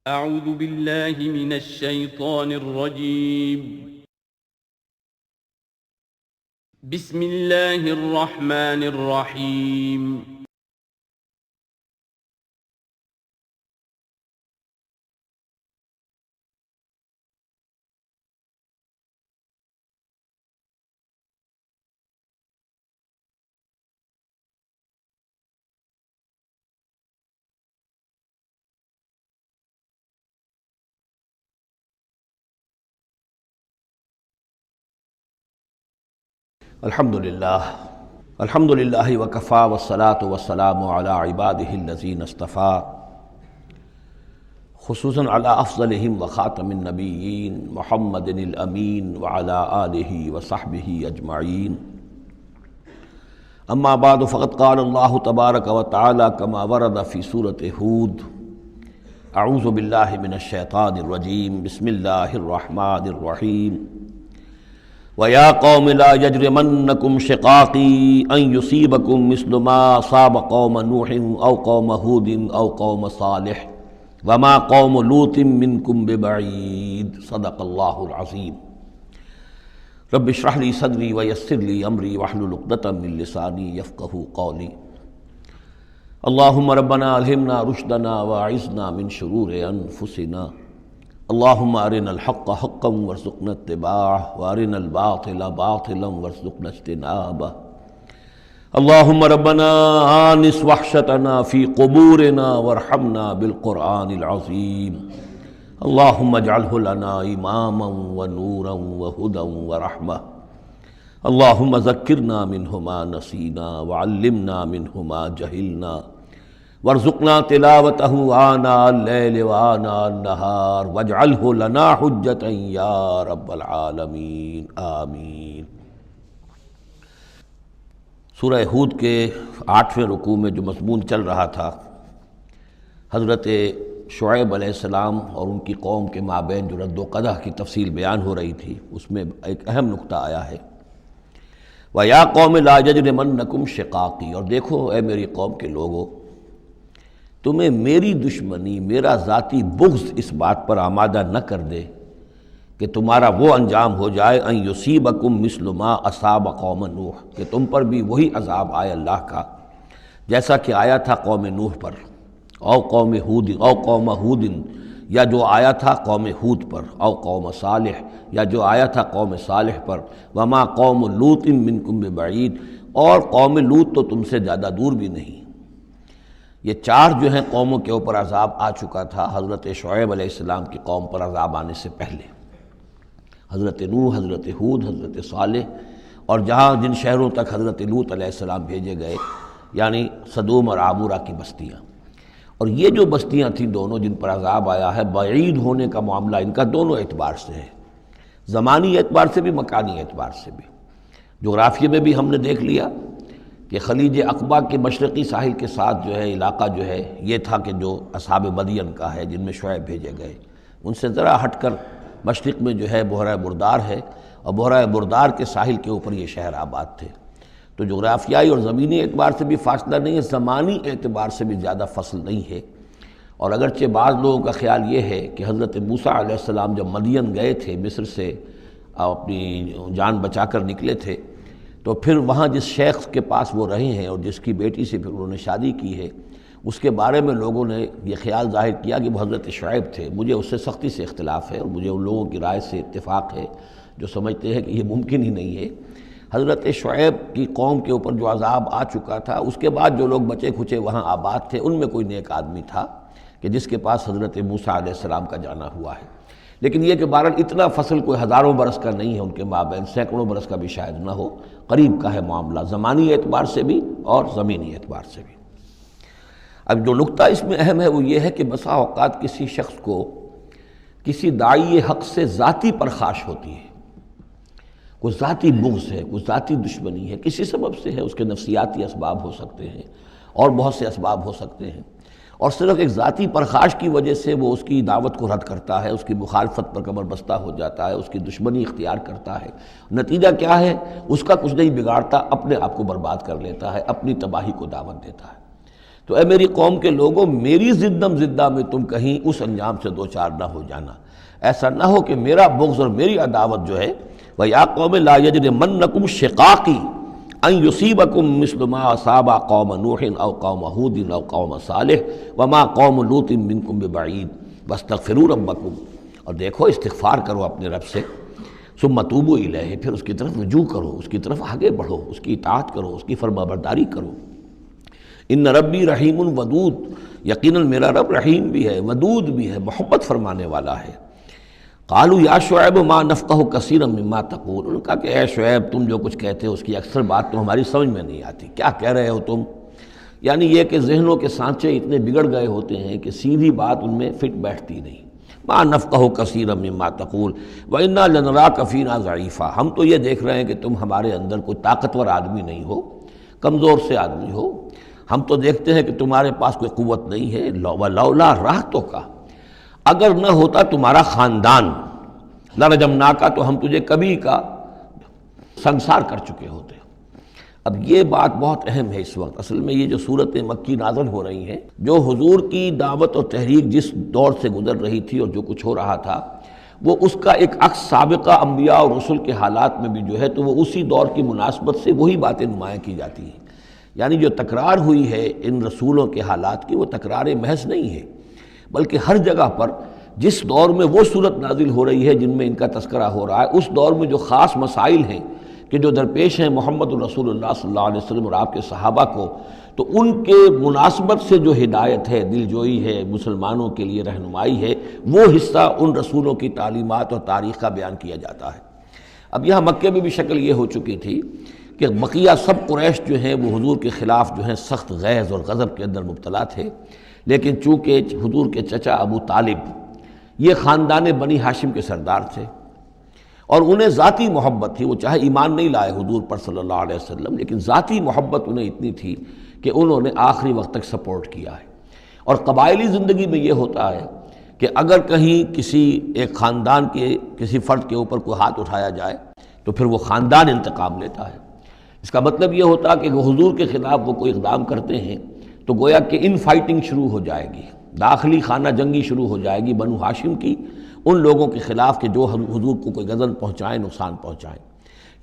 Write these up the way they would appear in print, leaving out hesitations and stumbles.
اعوذ باللہ من الشیطان الرجیم بسم اللہ الرحمن الرحیم الحمد للہ وکفی والصلاة والسلام علی عبادہ الذین اصطفیٰ، خصوصاً علی افضلہم وخاتم النبیین محمد الامین وعلی آلہ وصحبہ اجمعین. اما بعد فقد قال اللہ تبارک وتعالی کما ورد فی سورۃ ہود: اعوذ باللہ من الشیطان الرجیم بسم اللہ الرحمن الرحیم. وَيَا قَوْمِ لَا يَجْرِمَنَّكُمْ شِقَاقِي أَن يُصِيبَكُم مِّثْلُ مَا أَصَابَ قَوْمَ نُوحٍ أَوْ قَوْمَ هُودٍ أَوْ قَوْمَ صَالِحٍ وَمَا قَوْمُ لُوطٍ مِّنكُمْ بِبَعِيدٍ. صدق اللہ العظیم. رب اشرح لي صدری ويسر لي أمری واحلل عقدۃ من لسانی یفقہوا قولی. اللہم ربنا الہمنا رشدنا واعذنا من شرور انفسنا. اللہم ارنا الحق حقا وارزقنا اتباعہ وارنا الباطل باطلا وارزقنا اجتنابہ. اللہم ربنا آنس وحشتنا فی قبورنا وارحمنا بالقرآن العظیم. اللہم اجعلہ لنا اماما ونورا وہدا ورحمہ. اللہم ذکرنا منہ ما نسینا وعلمنا منہ ما جہلنا وارزقنا تلاوتہ آناء اللیل وآناء النہار واجعلہ لنا حجتا یا رب العالمین آمین. سورہ ہود کے 8ویں رکوع میں جو مضمون چل رہا تھا، حضرت شعیب علیہ السلام اور ان کی قوم کے مابین جو رد و قدح کی تفصیل بیان ہو رہی تھی، اس میں ایک اہم نکتہ آیا ہے: وَيَا قَوْمِ لَا يَجْرِمَنَّكُمْ شِقَاقِي. اور دیکھو اے میری قوم کے لوگو، تمہیں میری دشمنی، میرا ذاتی بغض اس بات پر آمادہ نہ کر دے کہ تمہارا وہ انجام ہو جائے ان یصیبکم مثل ما اصاب قوم نوح، کہ تم پر بھی وہی عذاب آئے اللہ کا جیسا کہ آیا تھا قوم نوح پر، او قوم ہود، او قوم ہود، یا جو آیا تھا قوم ہود پر، او قوم صالح، یا جو آیا تھا قوم صالح پر، وما قوم لوط منکم ببعید، اور قوم لوط تو تم سے زیادہ دور بھی نہیں. یہ 4 جو ہیں قوموں کے اوپر عذاب آ چکا تھا حضرت شعیب علیہ السلام کی قوم پر عذاب آنے سے پہلے: حضرت نوح، حضرت ہود، حضرت صالح، اور جہاں جن شہروں تک حضرت لوط علیہ السلام بھیجے گئے، یعنی سدوم اور عامورہ کی بستیاں. اور یہ جو بستیاں تھیں دونوں جن پر عذاب آیا ہے، بعید ہونے کا معاملہ ان کا دونوں اعتبار سے ہے، زمانی اعتبار سے بھی، مکانی اعتبار سے بھی. جغرافیے میں بھی ہم نے دیکھ لیا کہ خلیج عقبہ کے مشرقی ساحل کے ساتھ جو ہے علاقہ جو ہے یہ تھا کہ جو اصحاب مدین کا ہے، جن میں شعیب بھیجے گئے. ان سے ذرا ہٹ کر مشرق میں جو ہے بحیرہ بردار ہے، اور بحیرہ بردار کے ساحل کے اوپر یہ شہر آباد تھے. تو جغرافیائی اور زمینی اعتبار سے بھی فاصلہ نہیں ہے، زمانی اعتبار سے بھی زیادہ فصل نہیں ہے. اور اگرچہ بعض لوگوں کا خیال یہ ہے کہ حضرت موسیٰ علیہ السلام جب مدین گئے تھے، مصر سے اپنی جان بچا کر نکلے تھے، تو پھر وہاں جس شیخ کے پاس وہ رہے ہیں اور جس کی بیٹی سے پھر انہوں نے شادی کی ہے، اس کے بارے میں لوگوں نے یہ خیال ظاہر کیا کہ وہ حضرت شعیب تھے. مجھے اس سے سختی سے اختلاف ہے، اور مجھے ان لوگوں کی رائے سے اتفاق ہے جو سمجھتے ہیں کہ یہ ممکن ہی نہیں ہے. حضرت شعیب کی قوم کے اوپر جو عذاب آ چکا تھا، اس کے بعد جو لوگ بچے کھچے وہاں آباد تھے، ان میں کوئی نیک آدمی تھا کہ جس کے پاس حضرت موسیٰ علیہ السلام کا جانا ہوا ہے. لیکن یہ کہ بہرحال اتنا فصل کوئی ہزاروں برس کا نہیں ہے ان کے مابین، سینکڑوں برس کا بھی شاید نہ ہو، قریب کا ہے معاملہ، زمانی اعتبار سے بھی اور زمینی اعتبار سے بھی. اب جو نکتہ اس میں اہم ہے وہ یہ ہے کہ بسا اوقات کسی شخص کو کسی داعی حق سے ذاتی پرخاش ہوتی ہے، کوئی ذاتی بغض ہے، کوئی ذاتی دشمنی ہے، کسی سبب سے ہے. اس کے نفسیاتی اسباب ہو سکتے ہیں اور بہت سے اسباب ہو سکتے ہیں، اور صرف ایک ذاتی پرخاش کی وجہ سے وہ اس کی دعوت کو رد کرتا ہے، اس کی مخالفت پر کمر بستہ ہو جاتا ہے، اس کی دشمنی اختیار کرتا ہے. نتیجہ کیا ہے؟ اس کا کچھ نہیں بگاڑتا، اپنے آپ کو برباد کر لیتا ہے، اپنی تباہی کو دعوت دیتا ہے. تو اے میری قوم کے لوگوں، میری زدم زدہ میں تم کہیں اس انجام سے دو چار نہ ہو جانا، ایسا نہ ہو کہ میرا بغض اور میری عداوت جو ہے وَيَا قَوْمِ لَا يَجْرِمَنَّكُمْ شِقَاقِي أَن يُصِيبَكُم مِّثْلُ مَا أَصَابَ قَوْمَ نُوحٍ أَوْ قَوْمَ هُودٍ أَوْ قَوْمَ صَالِحٍ وَمَا قَوْمُ لُوطٍ مِّنكُم بِبَعِيدٍ وَاسْتَغْفِرُوا رَبَّكُمْ، اور دیکھو استغفار کرو اپنے رب سے، ثُمَّ تُوبُوا إِلَيْهِ، پھر اس کی طرف رجوع کرو، اس کی طرف آگے بڑھو، اس کی اطاعت کرو، اس کی فرمانبرداری کرو۔ ان ربی رحیم ودود، یقیناً میرا رب رحیم بھی ہے، ودود بھی ہے، محبت فرمانے والا ہے۔ قالوا یا شعیب ما نفقہ کثیرا مما تقول، انہوں نے کہا کہ اے شعیب تم جو کچھ کہتے ہو اس کی اکثر بات تو ہماری سمجھ میں نہیں آتی، کیا کہہ رہے ہو تم؟ یعنی یہ کہ ذہنوں کے سانچے اتنے بگڑ گئے ہوتے ہیں کہ سیدھی بات ان میں فٹ بیٹھتی نہیں۔ ما نفقہ کثیرا مما تقول وانا لنراک فینا ضعیفا، ہم تو یہ دیکھ رہے ہیں کہ تم ہمارے اندر کوئی طاقتور آدمی نہیں ہو، کمزور سے آدمی ہو، ہم تو دیکھتے ہیں کہ تمہارے پاس کوئی قوت نہیں ہے۔ وَلَوْلَا رَحْتُكَ، اگر نہ ہوتا تمہارا خاندان، لَرَجَمْنَاكَ، تو ہم تجھے کبھی کا سنسار کر چکے ہوتے۔ اب یہ بات بہت اہم ہے اس وقت، اصل میں یہ جو صورت مکی نازل ہو رہی ہیں، جو حضور کی دعوت اور تحریک جس دور سے گزر رہی تھی اور جو کچھ ہو رہا تھا، وہ اس کا ایک عکس سابقہ انبیاء اور رسل کے حالات میں بھی جو ہے تو وہ اسی دور کی مناسبت سے وہی باتیں نمایاں کی جاتی ہیں۔ یعنی جو تکرار ہوئی ہے ان رسولوں کے حالات کی، وہ تکرار محض نہیں ہے، بلکہ ہر جگہ پر جس دور میں وہ صورت نازل ہو رہی ہے جن میں ان کا تذکرہ ہو رہا ہے، اس دور میں جو خاص مسائل ہیں کہ جو درپیش ہیں محمد الرسول اللہ صلی اللہ علیہ وسلم اور آپ کے صحابہ کو، تو ان کے مناسبت سے جو ہدایت ہے، دل جوئی ہے، مسلمانوں کے لیے رہنمائی ہے، وہ حصہ ان رسولوں کی تعلیمات اور تاریخ کا بیان کیا جاتا ہے۔ اب یہاں مکے میں بھی شکل یہ ہو چکی تھی کہ بقیہ سب قریش جو ہیں وہ حضور کے خلاف جو ہیں سخت غیظ اور غضب کے اندر مبتلا تھے، لیکن چونکہ حضور کے چچا ابو طالب یہ خاندان بنی ہاشم کے سردار تھے اور انہیں ذاتی محبت تھی، وہ چاہے ایمان نہیں لائے حضور پر صلی اللہ علیہ وسلم، لیکن ذاتی محبت انہیں اتنی تھی کہ انہوں نے آخری وقت تک سپورٹ کیا ہے۔ اور قبائلی زندگی میں یہ ہوتا ہے کہ اگر کہیں کسی ایک خاندان کے کسی فرد کے اوپر کوئی ہاتھ اٹھایا جائے تو پھر وہ خاندان انتقام لیتا ہے۔ اس کا مطلب یہ ہوتا کہ وہ حضور کے خلاف وہ کوئی اقدام کرتے ہیں تو گویا کہ ان فائٹنگ شروع ہو جائے گی، داخلی خانہ جنگی شروع ہو جائے گی بنو ہاشم کی ان لوگوں کے خلاف کہ جو حضور کو کوئی غضب پہنچائیں، نقصان پہنچائیں۔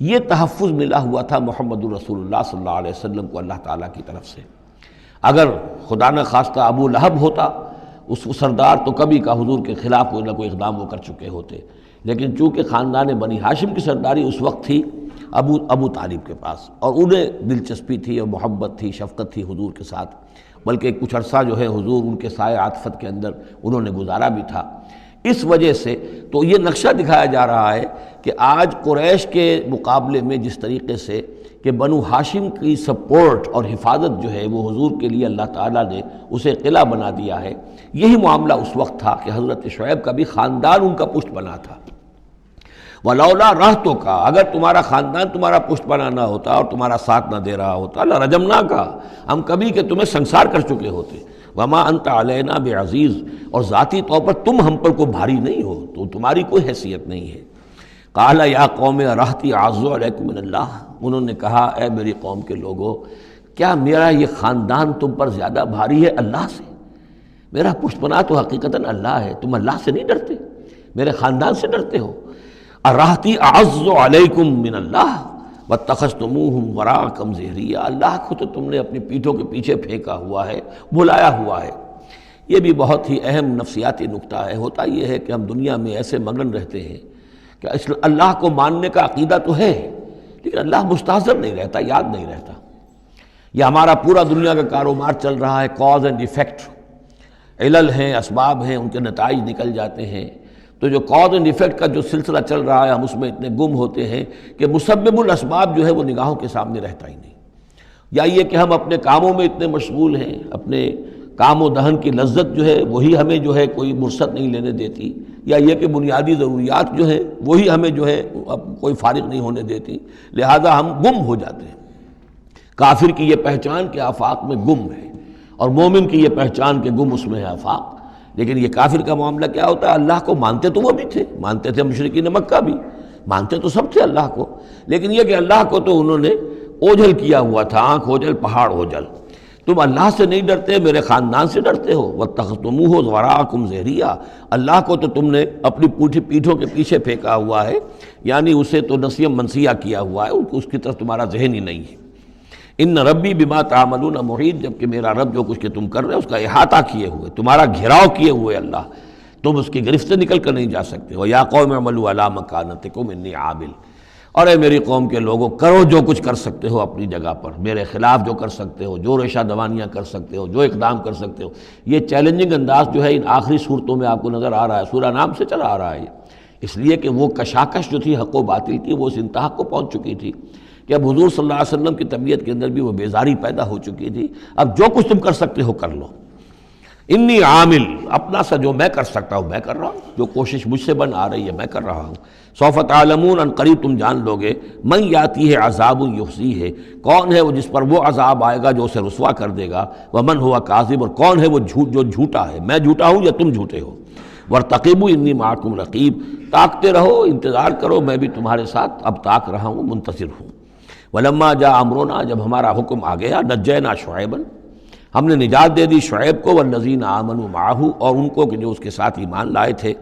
یہ تحفظ ملا ہوا تھا محمد الرسول اللہ صلی اللہ علیہ وسلم کو اللہ تعالیٰ کی طرف سے۔ اگر خدا نہ خواستہ ابو لہب ہوتا اس سردار، تو کبھی کا حضور کے خلاف کوئی نہ کوئی اقدام وہ کر چکے ہوتے، لیکن چونکہ خاندان بنی ہاشم کی سرداری اس وقت تھی ابو طالب کے پاس، اور انہیں دلچسپی تھی اور محبت تھی، شفقت تھی حضور کے ساتھ، بلکہ کچھ عرصہ جو ہے حضور ان کے سائے عاطفت کے اندر انہوں نے گزارا بھی تھا۔ اس وجہ سے تو یہ نقشہ دکھایا جا رہا ہے کہ آج قریش کے مقابلے میں جس طریقے سے کہ بنو ہاشم کی سپورٹ اور حفاظت جو ہے وہ حضور کے لیے اللہ تعالیٰ نے اسے قلعہ بنا دیا ہے، یہی معاملہ اس وقت تھا کہ حضرت شعیب کا بھی خاندان ان کا پشت بنا تھا۔ وَلَوْلَا رَحْتُكَ، اگر تمہارا خاندان تمہارا پشت بنا نہ ہوتا اور تمہارا ساتھ نہ دے رہا ہوتا، لَرَجَمْنَاكَ، ہم کبھی کہ تمہیں سنسار کر چکے ہوتے۔ وَمَا أَنْتَ عَلَيْنَا بِعَزِيزٍ، اور ذاتی طور پر تم ہم پر کوئی بھاری نہیں ہو، تو تمہاری کوئی حیثیت نہیں ہے۔ قَالَ يَا قَوْمِ رَحْتِي أَعَزُّ عَلَيْكُم مِّنَ اللَّهِ، انہوں نے کہا اے میری قوم کے لوگو، کیا میرا یہ خاندان تم پر زیادہ بھاری ہے اللہ سے؟ میرا پشت بنا تو حقیقتاً اللہ ہے، تم اللہ سے نہیں ڈرتے، میرے خاندان سے ڈرتے ہو۔ رحتی اعز علیکم من اللہ واتخذتموہم وراءکم ظہریا، اللہ کو تو تم نے اپنی پیٹھوں کے پیچھے پھینکا ہوا ہے، بھلایا ہوا ہے۔ یہ بھی بہت ہی اہم نفسیاتی نکتہ ہے۔ ہوتا یہ ہے کہ ہم دنیا میں ایسے مگن رہتے ہیں کہ اللہ کو ماننے کا عقیدہ تو ہے، لیکن اللہ مستحضر نہیں رہتا، یاد نہیں رہتا۔ یہ ہمارا پورا دنیا کا کاروبار چل رہا ہے، کاز اینڈ ایفیکٹ، علل ہیں، اسباب ہیں، ان کے نتائج نکل جاتے ہیں۔ تو جو کاز اینڈ ایفیکٹ کا جو سلسلہ چل رہا ہے، ہم اس میں اتنے گم ہوتے ہیں کہ مسبب الاسباب جو ہے وہ نگاہوں کے سامنے رہتا ہی نہیں۔ یا یہ کہ ہم اپنے کاموں میں اتنے مشغول ہیں، اپنے کام و دہن کی لذت جو ہے وہی ہمیں جو ہے کوئی مرصد نہیں لینے دیتی، یا یہ کہ بنیادی ضروریات جو ہیں وہی ہمیں جو ہے اب کوئی فارغ نہیں ہونے دیتی، لہذا ہم گم ہو جاتے ہیں۔ کافر کی یہ پہچان کہ آفاق میں گم ہے، اور مومن کی یہ پہچان کہ گم اس میں ہے آفاق۔ لیکن یہ کافر کا معاملہ کیا ہوتا ہے؟ اللہ کو مانتے تو وہ بھی تھے، مانتے تھے مشرکین مکہ بھی، مانتے تو سب تھے اللہ کو، لیکن یہ کہ اللہ کو تو انہوں نے اوجھل کیا ہوا تھا، آنکھ اوجھل پہاڑ اوجھل۔ تم اللہ سے نہیں ڈرتے، میرے خاندان سے ڈرتے ہو. وَاتَّخَذْتُمُوهُ وَرَاءَكُمْ ظِهْرِيًّا، اللہ کو تو تم نے اپنی پیٹھوں کے پیچھے پھینکا ہوا ہے، یعنی اسے تو نسیم منسیہ کیا ہوا ہے، اس کی طرف تمہارا ذہن ہی نہیں ہے. ان ربی بما تعملون محیط، جبکہ میرا رب جو کچھ کہ تم کر رہے ہو اس کا احاطہ کیے ہوئے، تمہارا گھیراؤ کیے ہوئے اللہ، تم اس کی گرفت سے نکل کر نہیں جا سکتے ہو. یا قوم اعملوا علی مکانتکم انی عامل، اور اے میری قوم کے لوگوں کرو جو کچھ کر سکتے ہو اپنی جگہ پر، میرے خلاف جو کر سکتے ہو، جو ریشہ دوانیاں کر سکتے ہو، جو اقدام کر سکتے ہو. یہ چیلنجنگ انداز جو ہے ان آخری صورتوں میں آپ کو نظر آ رہا ہے، سورہ نام سے چلا آ رہا ہے، اس لیے کہ وہ کشاکش جو تھی حق و باطل کی وہ اس انتہا کو پہنچ چکی تھی کہ اب حضور صلی اللہ علیہ وسلم کی طبیعت کے اندر بھی وہ بیزاری پیدا ہو چکی تھی. اب جو کچھ تم کر سکتے ہو کر لو. انی عامل، اپنا سا جو میں کر سکتا ہوں میں کر رہا ہوں، جو کوشش مجھ سے بن آ رہی ہے میں کر رہا ہوں. سوف تعلمون، ان قریب تم جان لو گے، من یاتی ہے عذاب یخزیہ، کون ہے وہ جس پر وہ عذاب آئے گا جو اسے رسوا کر دے گا. ومن ہوا کاذب، اور کون ہے وہ جو جھوٹا ہے، میں جھوٹا ہوں یا تم جھوٹے ہو. وارتقبوا انی معکم رقیب، تاکتے رہو، انتظار کرو، میں بھی تمہارے ساتھ اب تاک رہا ہوں، منتظر ہوں. ولما جاء امرنا، جب ہمارا حکم آ گیا، نجینا شعیبا، ہم نے نجات دے دی شعیب کو، والذین آمنوا معہ، اور ان کو کہ جو اس کے ساتھ ایمان لائے تھے،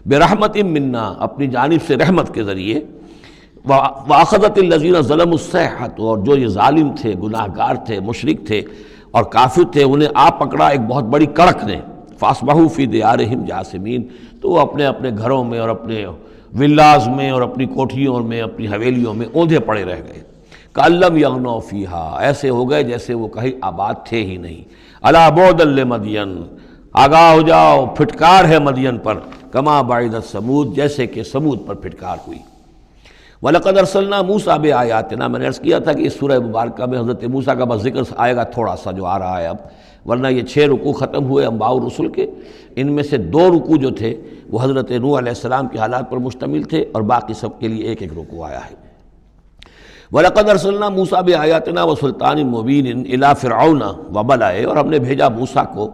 برحمت منا، اپنی جانب سے رحمت کے ذریعے. واخذت الذین ظلموا الصیحۃ، اور جو یہ ظالم تھے، گناہ گار تھے، مشرک تھے اور کافر تھے، انہیں آ پکڑا ایک بہت بڑی کڑک نے. فاصبحوا فی دیارہم جاثمین، تو وہ اپنے اپنے گھروں میں اور اپنے ولاز میں اور اپنی کوٹھیوں میں، اپنی حویلیوں میں اوندھے پڑے رہ گئے. کأن لم یغنوا فیہا، ایسے ہو گئے جیسے وہ کہیں آباد تھے ہی نہیں. الا بعدا لمدین، آگاہ ہو جاؤ، پھٹکار ہے مدین پر. کما بعدت ثمود، جیسے کہ ثمود پر پھٹکار ہوئی. وَلَقَدْ أَرْسَلْنَا مُوسَىٰ بِآيَاتِنَا، میں نے عرض کیا تھا کہ اس سورہ مبارکہ میں حضرت موسیٰ کا بس ذکر آئے گا تھوڑا سا جو آ رہا ہے اب، ورنہ یہ 6 رکوع ختم ہوئے انبیاء و رسل کے. ان میں سے 2 رکوع جو تھے وہ حضرت نوح علیہ السلام کے حالات پر مشتمل تھے، اور باقی سب کے لیے ایک ایک رکوع آیا ہے. وَلَقَدْ أَرْسَلْنَا مُوسَىٰ بِآيَاتِنَا وَسُلْطَانٍ مُّبِينٍ إِلَىٰ فِرْعَوْنَ وَمَلَئِهِ، اور ہم نے بھیجا موسیٰ کو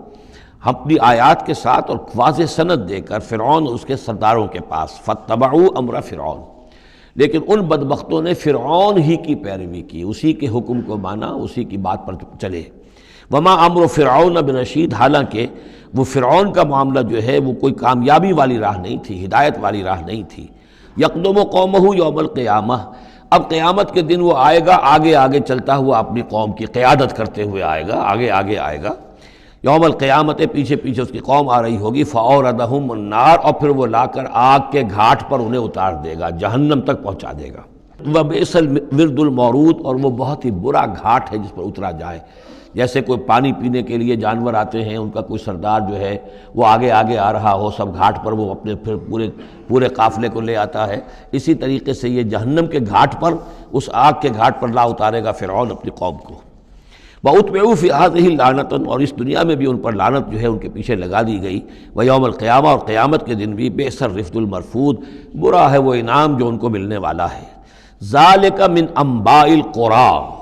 اپنی آیات کے ساتھ اور واضح سند دے کر فرعون اور اس کے سرداروں کے پاس. فَاتَّبَعُوا أَمْرَ فِرْعَوْنَ، لیکن ان بدبختوں نے فرعون ہی کی پیروی کی، اسی کے حکم کو مانا، اسی کی بات پر چلے. وما امر فرعون برشید، حالانکہ وہ فرعون کا معاملہ جو ہے وہ کوئی کامیابی والی راہ نہیں تھی، ہدایت والی راہ نہیں تھی. یقدم قومہ یوم القیامہ، اب قیامت کے دن وہ آئے گا آگے آگے چلتا ہوا، اپنی قوم کی قیادت کرتے ہوئے آئے گا، آگے آگے آئے گا. یوم القیامت، پیچھے پیچھے اس کی قوم آ رہی ہوگی. فاوردہم النار، اور پھر وہ لا کر آگ کے گھاٹ پر انہیں اتار دے گا، جہنم تک پہنچا دے گا. وبئس الورد المورود، اور وہ بہت ہی برا گھاٹ ہے جس پر اترا جائے. جیسے کوئی پانی پینے کے لیے جانور آتے ہیں، ان کا کوئی سردار جو ہے وہ آگے آگے آ رہا ہو، سب گھاٹ پر وہ اپنے پھر پورے قافلے کو لے آتا ہے، اسی طریقے سے یہ جہنم کے گھاٹ پر، اس آگ کے گھاٹ پر لا اتارے گا فرعون اپنی قوم کو. وَأُتْبِعُوا فِي هَٰذِهِ لَعْنَةً، اور اس دنیا میں بھی ان پر لعنت جو ہے ان کے پیچھے لگا دی گئی. وَيَوْمَ الْقِيَامَةِ، اور قیامت کے دن بھی. بِئْسَ الرِّفْدُ الْمَرْفُودُ، برا ہے وہ انعام جو ان کو ملنے والا ہے. ذَلِكَ مِنْ أَنْبَاءِ الْقُرَىٰ،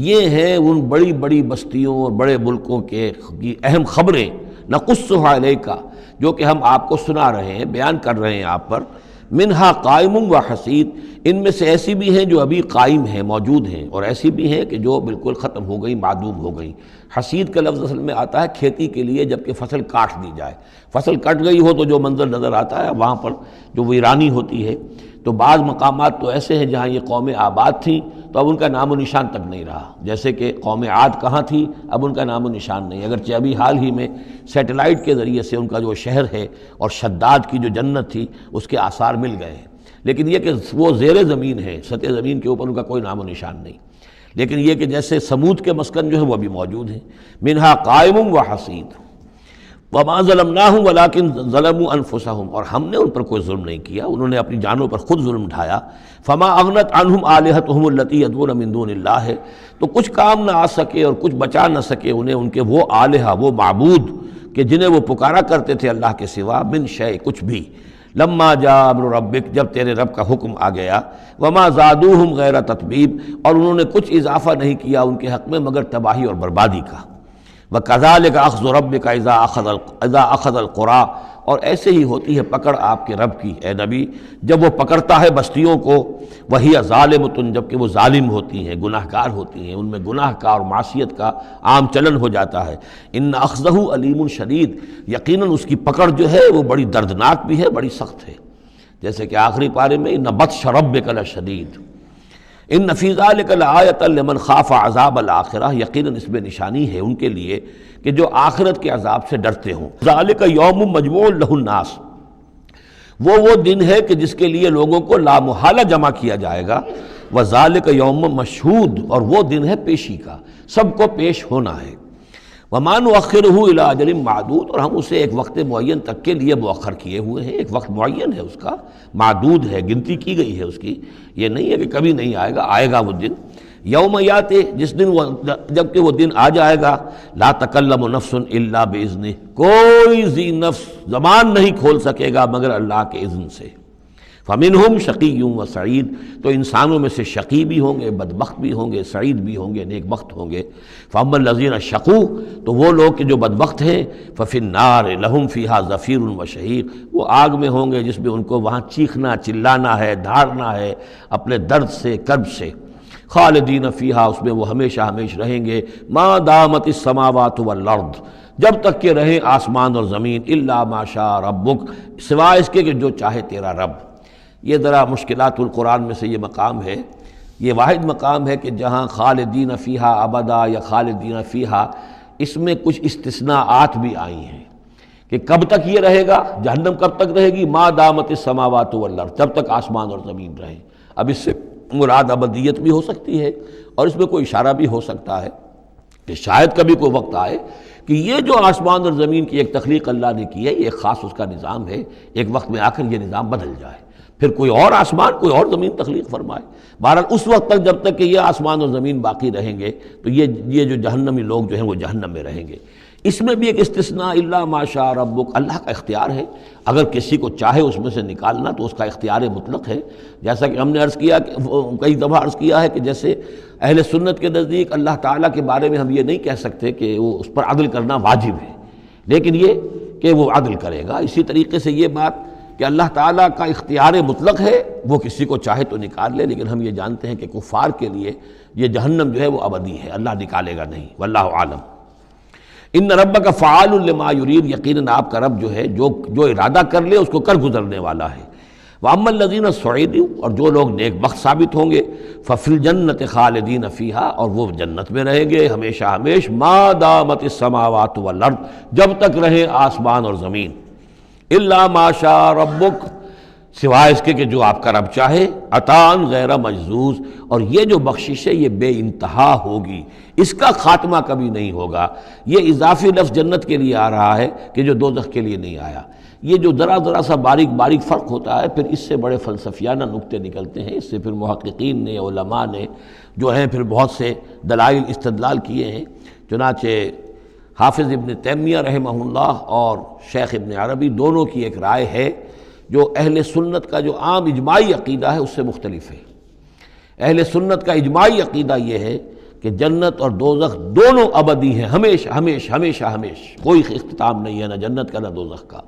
یہ ہیں ان بڑی بڑی بستیوں اور بڑے ملکوں کے اہم خبریں. نقصها علیک، جو کہ ہم آپ کو سنا رہے ہیں، بیان کر رہے ہیں آپ پر. منہا قائم و حسید، ان میں سے ایسی بھی ہیں جو ابھی قائم ہیں، موجود ہیں، اور ایسی بھی ہیں کہ جو بالکل ختم ہو گئی، معدوم ہو گئی. حسید کا لفظ اصل میں آتا ہے کھیتی کے لیے، جب کہ فصل کاٹ دی جائے. فصل کٹ گئی ہو تو جو منظر نظر آتا ہے وہاں پر جو ویرانی ہوتی ہے. تو بعض مقامات تو ایسے ہیں جہاں یہ قومیں آباد تھیں تو اب ان کا نام و نشان تک نہیں رہا، جیسے کہ قوم عاد کہاں تھی، اب ان کا نام و نشان نہیں. اگرچہ ابھی حال ہی میں سیٹلائٹ کے ذریعے سے ان کا جو شہر ہے اور شداد کی جو جنت تھی اس کے آثار مل گئے ہیں، لیکن یہ کہ وہ زیر زمین ہے، سطح زمین کے اوپر ان کا کوئی نام و نشان نہیں. لیکن یہ کہ جیسے سمود کے مسکن جو ہے وہ بھی موجود ہیں. منہا قائم و حسید. وما ظلمناہم ولکن ظلموا انفسہم، اور ہم نے ان پر کوئی ظلم نہیں کیا، انہوں نے اپنی جانوں پر خود ظلم ڈھایا. فما اغنت عنہم آلہتہم التی یدعون من دون اللہ، تو کچھ کام نہ آ سکے اور کچھ بچا نہ سکے انہیں ان کے وہ آلہہ، وہ معبود کہ جنہیں وہ پکارا کرتے تھے اللہ کے سوا. من شیء، کچھ بھی. لما جاء امر ربک، جب تیرے رب کا حکم آ گیا. وما زادوہم غیر تتبیب، اور انہوں نے کچھ اضافہ نہیں کیا ان کے حق میں مگر تباہی اور بربادی کا. وَكَذَلِكَ أَخْذُ رَبِّكَ إِذَا أَخَذَ الْقُرَىٰ، اور ایسے ہی ہوتی ہے پکڑ آپ کے رب کی اے نبی جب وہ پکڑتا ہے بستیوں کو، وہی ظالمۃ، جبکہ وہ ظالم ہوتی ہیں، گناہ گار ہوتی ہیں، ان میں گناہ کا اور معصیت کا عام چلن ہو جاتا ہے۔ ان اخذہ علیم شدید، یقیناً اس کی پکڑ جو ہے وہ بڑی دردناک بھی ہے، بڑی سخت ہے، جیسے کہ آخری پارے میں ان بطش ربک لشدید، ان فی ذلک لآیۃ لمن خاف عذاب الآخرہ، یقیناً اس میں نشانی ہے ان کے لیے کہ جو آخرت کے عذاب سے ڈرتے ہوں۔ ذالک یوم مجموع لہ الناس، وہ دن ہے کہ جس کے لیے لوگوں کو لامحالہ جمع کیا جائے گا، وذالک یوم مشہود، اور وہ دن ہے پیشی کا، سب کو پیش ہونا ہے۔ وما نؤخرہ الی اجل معدود، اور ہم اسے ایک وقت معین تک کے لیے مؤخر کیے ہوئے ہیں، ایک وقت معین ہے اس کا، معدود ہے، گنتی کی گئی ہے اس کی، یہ نہیں ہے کہ کبھی نہیں آئے گا، آئے گا وہ دن۔ یوم یاتے، جس دن جب کہ وہ دن آ جائے گا، لا تکلم نفس الا باذنہ، کوئی ذی نفس زبان نہیں کھول سکے گا مگر اللہ کے اذن سے۔ فمنہم شقی و سعید، تو انسانوں میں سے شقی بھی ہوں گے، بدبخت بھی ہوں گے، سعید بھی ہوں گے، نیک بخت ہوں گے۔ فاما الذین شقوا، تو وہ لوگ کہ جو بدبخت ہیں، ففی النار لہم فیہا زفیر و شہیق، وہ آگ میں ہوں گے جس میں ان کو وہاں چیخنا چلانا ہے، دھاڑنا ہے اپنے درد سے، کرب سے۔ خالدین فیہا، اس میں وہ ہمیشہ ہمیش رہیں گے، ما دامت السماوات والارض، جب تک کہ رہیں آسمان اور زمین، الا ما شاء ربک، سوائے اس کے کہ جو چاہے تیرا رب۔ یہ ذرا مشکلات القرآن میں سے یہ مقام ہے، یہ واحد مقام ہے کہ جہاں خالدین فیہا ابدا یا خالدین فیہا، اس میں کچھ استثناءات بھی آئی ہیں کہ کب تک یہ رہے گا، جہنم کب تک رہے گی، ما دامت السماوات والارض، جب تک آسمان اور زمین رہیں۔ اب اس سے مراد ابدیت بھی ہو سکتی ہے، اور اس میں کوئی اشارہ بھی ہو سکتا ہے کہ شاید کبھی کوئی وقت آئے کہ یہ جو آسمان اور زمین کی ایک تخلیق اللہ نے کی ہے، یہ ایک خاص اس کا نظام ہے، ایک وقت میں آ کر یہ نظام بدل جائے، پھر کوئی اور آسمان، کوئی اور زمین تخلیق فرمائے۔ بہرحال اس وقت تک جب تک کہ یہ آسمان اور زمین باقی رہیں گے تو یہ جو جہنمی لوگ جو ہیں وہ جہنم میں رہیں گے۔ اس میں بھی ایک استثناء، الا ما شاء ربک، اللہ کا اختیار ہے، اگر کسی کو چاہے اس میں سے نکالنا تو اس کا اختیار مطلق ہے، جیسا کہ ہم نے عرض کیا، کئی دفعہ عرض کیا ہے کہ جیسے اہل سنت کے نزدیک اللہ تعالیٰ کے بارے میں ہم یہ نہیں کہہ سکتے کہ وہ اس پر عدل کرنا واجب ہے، لیکن یہ کہ وہ عدل کرے گا۔ اسی طریقے سے یہ بات کہ اللہ تعالیٰ کا اختیار مطلق ہے، وہ کسی کو چاہے تو نکال لے، لیکن ہم یہ جانتے ہیں کہ کفار کے لیے یہ جہنم جو ہے وہ ابدی ہے، اللہ نکالے گا نہیں، واللہ عالم۔ ان ربک فعال لما یرید، یقیناً آپ کا رب جو ہے جو ارادہ کر لے اس کو کر گزرنے والا ہے۔ واما الذین سعدوا، اور جو لوگ نیک بخت ثابت ہوں گے، ففی الجنۃ خالدین فیہا، اور وہ جنت میں رہیں گے ہمیشہ ہمیش، ما دامت السماوات والارض، جب تک رہے آسمان اور زمین، الا ما شاء ربک، سوائے اس کے کہ جو آپ کا رب چاہے، عطاء غیر مجزوز، اور یہ جو بخشش ہے یہ بے انتہا ہوگی، اس کا خاتمہ کبھی نہیں ہوگا۔ یہ اضافی لفظ جنت کے لیے آ رہا ہے کہ جو دوزخ کے لیے نہیں آیا۔ یہ جو ذرا سا باریک باریک فرق ہوتا ہے، پھر اس سے بڑے فلسفیانہ نکتے نکلتے ہیں، اس سے پھر محققین نے، علماء نے جو ہیں پھر بہت سے دلائل استدلال کیے ہیں۔ چنانچہ حافظ ابن تیمیہ رحمہ اللہ اور شیخ ابن عربی دونوں کی ایک رائے ہے جو اہل سنت کا جو عام اجماعی عقیدہ ہے اس سے مختلف ہے۔ اہل سنت کا اجماعی عقیدہ یہ ہے کہ جنت اور دوزخ دونوں ابدی ہیں، ہمیشہ ہمیشہ ہمیشہ ہمیشہ، کوئی اختتام نہیں ہے نہ جنت کا نہ دوزخ کا۔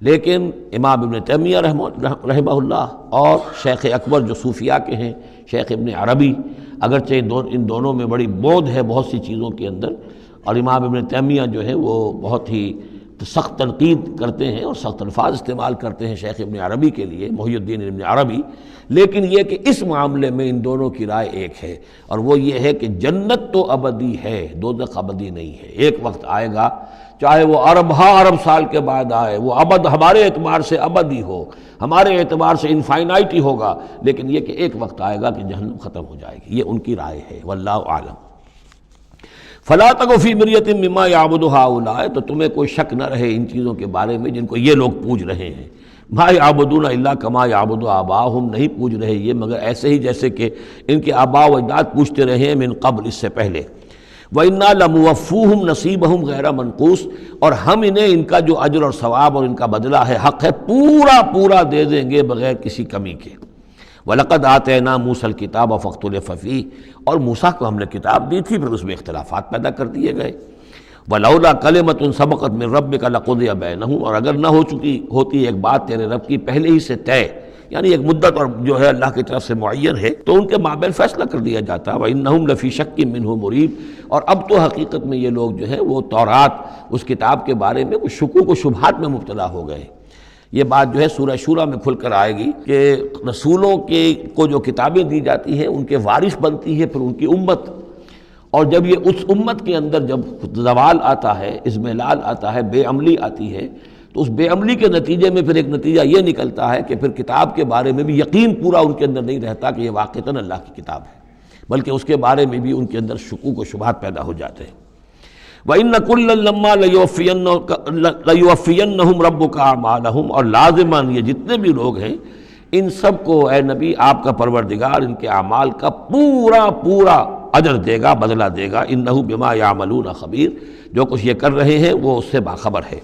لیکن امام ابن تیمیہ رحمہ اللہ اور شیخ اکبر جو صوفیاء کے ہیں، شیخ ابن عربی، اگرچہ ان دونوں میں بڑی بود ہے بہت سی چیزوں کے اندر، اور امام ابن تیمیہ جو ہے وہ بہت ہی سخت تنقید کرتے ہیں اور سخت الفاظ استعمال کرتے ہیں شیخ ابن عربی کے لیے، محی الدین ابن عربی، لیکن یہ کہ اس معاملے میں ان دونوں کی رائے ایک ہے، اور وہ یہ ہے کہ جنت تو ابدی ہے، دوزخ ابدی نہیں ہے۔ ایک وقت آئے گا، چاہے وہ ارب سال کے بعد آئے، وہ ابد ہمارے اعتبار سے ابدی ہو، ہمارے اعتبار سے انفائنائٹی ہوگا، لیکن یہ کہ ایک وقت آئے گا کہ جہنم ختم ہو جائے گی۔ یہ ان کی رائے ہے، واللہ اعلم۔ فلا تک فی مریۃ مما یعبد ہؤلاء، تو تمہیں کوئی شک نہ رہے ان چیزوں کے بارے میں جن کو یہ لوگ پوج رہے ہیں۔ ما یعبدون الا کما یعبد آباؤہم، نہیں پوج رہے یہ مگر ایسے ہی جیسے کہ ان کے آباء و اجداد پوجتے رہے ہیں من قبل، اس سے پہلے۔ وَإِنَّا لَمُوَفُّوهُمْ نَصِيبَهُمْ غَيْرَ مَنْقُوصٍ، اور ہم انہیں ان کا جو اجر اور ثواب اور ان کا بدلہ ہے، حق ہے، پورا دے دیں گے بغیر کسی کمی کے۔ وَلَقَدْ آتَيْنَا مُوسَى الْكِتَابَ فَاخْتُلِفَ فِيهِ، اور موسیٰ کو ہم نے کتاب دی تھی، پھر اس میں اختلافات پیدا کر دیے گئے۔ ولولا کلمۃ سبقت من ربک لقضی بینہم، اور اگر نہ ہو چکی ہوتی ایک بات تیرے رب کی پہلے ہی سے طے، یعنی ایک مدت اور جو ہے اللہ کی طرف سے معین ہے، تو ان کے مابین فیصلہ کر دیا جاتا۔ وَإِنَّهُمْ لَفِي شَكٍّ مِّنْهُ مُرِيبٍ، اور اب تو حقیقت میں یہ لوگ جو ہے وہ تورات اس کتاب کے بارے میں کچھ شکوک و شبہات میں مبتلا ہو گئے۔ یہ بات جو ہے سورہ شورى میں کھل کر آئے گی کہ رسولوں کے کو جو کتابیں دی جاتی ہیں ان کے وارث بنتی ہے پھر ان کی امت، اور جب یہ اس امت کے اندر جب زوال آتا ہے، اضمحلال آتا ہے، بے عملی آتی ہے، تو اس بے عملی کے نتیجے میں پھر ایک نتیجہ یہ نکلتا ہے کہ پھر کتاب کے بارے میں بھی یقین پورا ان کے اندر نہیں رہتا کہ یہ واقعتاً اللہ کی کتاب ہے، بلکہ اس کے بارے میں بھی ان کے اندر شکوک و شبہات پیدا ہو جاتے ہیں۔ وَإِنَّ كُلًّا لَمَّا لَيُوَفِّيَنَّهُمْ رَبُّكَ أَعْمَالَهُمْ، اور لازماً یہ جتنے بھی لوگ ہیں ان سب کو اے نبی آپ کا پروردگار ان کے اعمال کا پورا پورا اجر دے گا، بدلہ دے گا۔ إِنَّهُ بِمَا يَعْمَلُونَ خَبِيرٌ، جو کچھ یہ کر رہے ہیں وہ اس سے باخبر ہے۔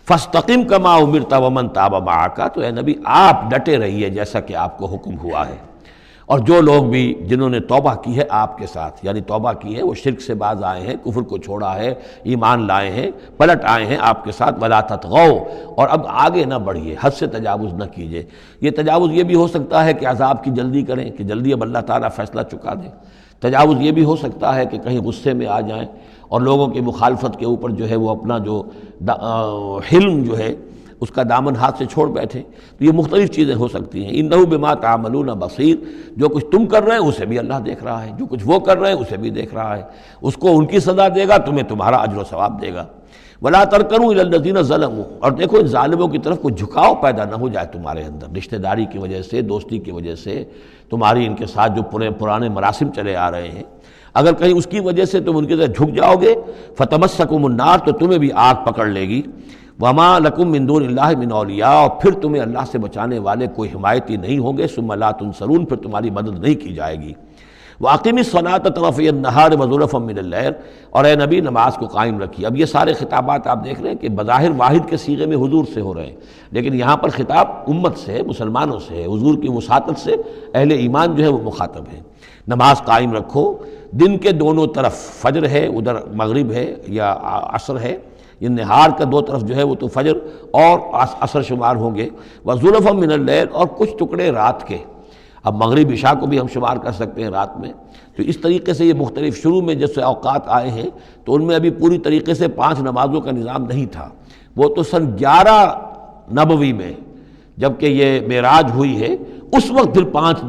فَاسْتَقِمْ كَمَا أُمِرْتَ وَمَنْ تَابَ مَعَكَ، تو اے نبی آپ ڈٹے رہیے جیسا کہ آپ کو حکم ہوا ہے، اور جو لوگ بھی جنہوں نے توبہ کی ہے آپ کے ساتھ، یعنی توبہ کی ہے، وہ شرک سے باز آئے ہیں، کفر کو چھوڑا ہے، ایمان لائے ہیں، پلٹ آئے ہیں آپ کے ساتھ، وَلَا تَطْغَوْا، اور اب آگے نہ بڑھیے، حد سے تجاوز نہ کیجیے۔ یہ تجاوز یہ بھی ہو سکتا ہے کہ عذاب کی جلدی کریں کہ جلدی اب اللہ تعالیٰ فیصلہ چکا دیں، تجاوز یہ بھی ہو سکتا ہے کہ کہیں غصے میں آ جائیں اور لوگوں کی مخالفت کے اوپر جو ہے وہ اپنا جو حلم جو ہے اس کا دامن ہاتھ سے چھوڑ بیٹھے، تو یہ مختلف چیزیں ہو سکتی ہیں۔ اِنَّهُ بِمَا تَعْمَلُونَ بَصِيرٌ، جو کچھ تم کر رہے ہیں اسے بھی اللہ دیکھ رہا ہے، جو کچھ وہ کر رہے ہیں اسے بھی دیکھ رہا ہے، اس کو ان کی سزا دے گا، تمہیں تمہارا اجر و ثواب دے گا۔ وَلَا تَرْكَنُوا إِلَى الَّذِينَ ظَلَمُوا، اور دیکھو ان ظالموں کی طرف کوئی جھکاؤ پیدا نہ ہو جائے تمہارے اندر، رشتہ داری کی وجہ سے، دوستی کی وجہ سے، تمہاری ان کے ساتھ جو پرانے مراسم چلے آ رہے ہیں، اگر کہیں اس کی وجہ سے تم ان کے ساتھ جھک جاؤ گے فَتَمَسَّكُمُ النَّارُ، تو تمہیں بھی آگ پکڑ لے گی۔ وَمَا لَكُم مِّن دُونِ اللَّهِ مِنْ أَوْلِيَاءَ، اور پھر تمہیں اللہ سے بچانے والے کوئی حمایتی نہیں ہوں گے، ثُمَّ لَا تُنصَرُونَ، پھر تمہاری مدد نہیں کی جائے گی۔ وَأَقِمِ الصَّلَاةَ طَرَفَيَ النَّهَارِ وَزُلَفًا مِّنَ اللَّيْلِ، اور اے نبی نماز کو قائم رکھیے۔ اب یہ سارے خطابات آپ دیکھ رہے ہیں کہ بظاہر واحد کے صیغے میں حضور سے ہو رہے ہیں، لیکن یہاں پر خطاب امت سے، مسلمانوں سے، حضور کی وساطت سے اہل ایمان جو ہے وہ مخاطب ہیں۔ نماز قائم رکھو، دن کے دونوں طرف، فجر ہے ادھر مغرب ہے یا عصر ہے، یہ نہار کا دو طرف جو ہے وہ تو فجر اور عصر شمار ہوں گے۔ وَزُلَفًا مِّنَ اللَّيْلِ، اور کچھ ٹکڑے رات کے، اب مغرب عشاء کو بھی ہم شمار کر سکتے ہیں رات میں، تو اس طریقے سے یہ مختلف شروع میں جیسے اوقات آئے ہیں تو ان میں ابھی پوری طریقے سے 5 نمازوں کا نظام نہیں تھا، وہ تو سن 11 نبوی میں جبکہ یہ معراج ہوئی ہے اس وقت پھر 5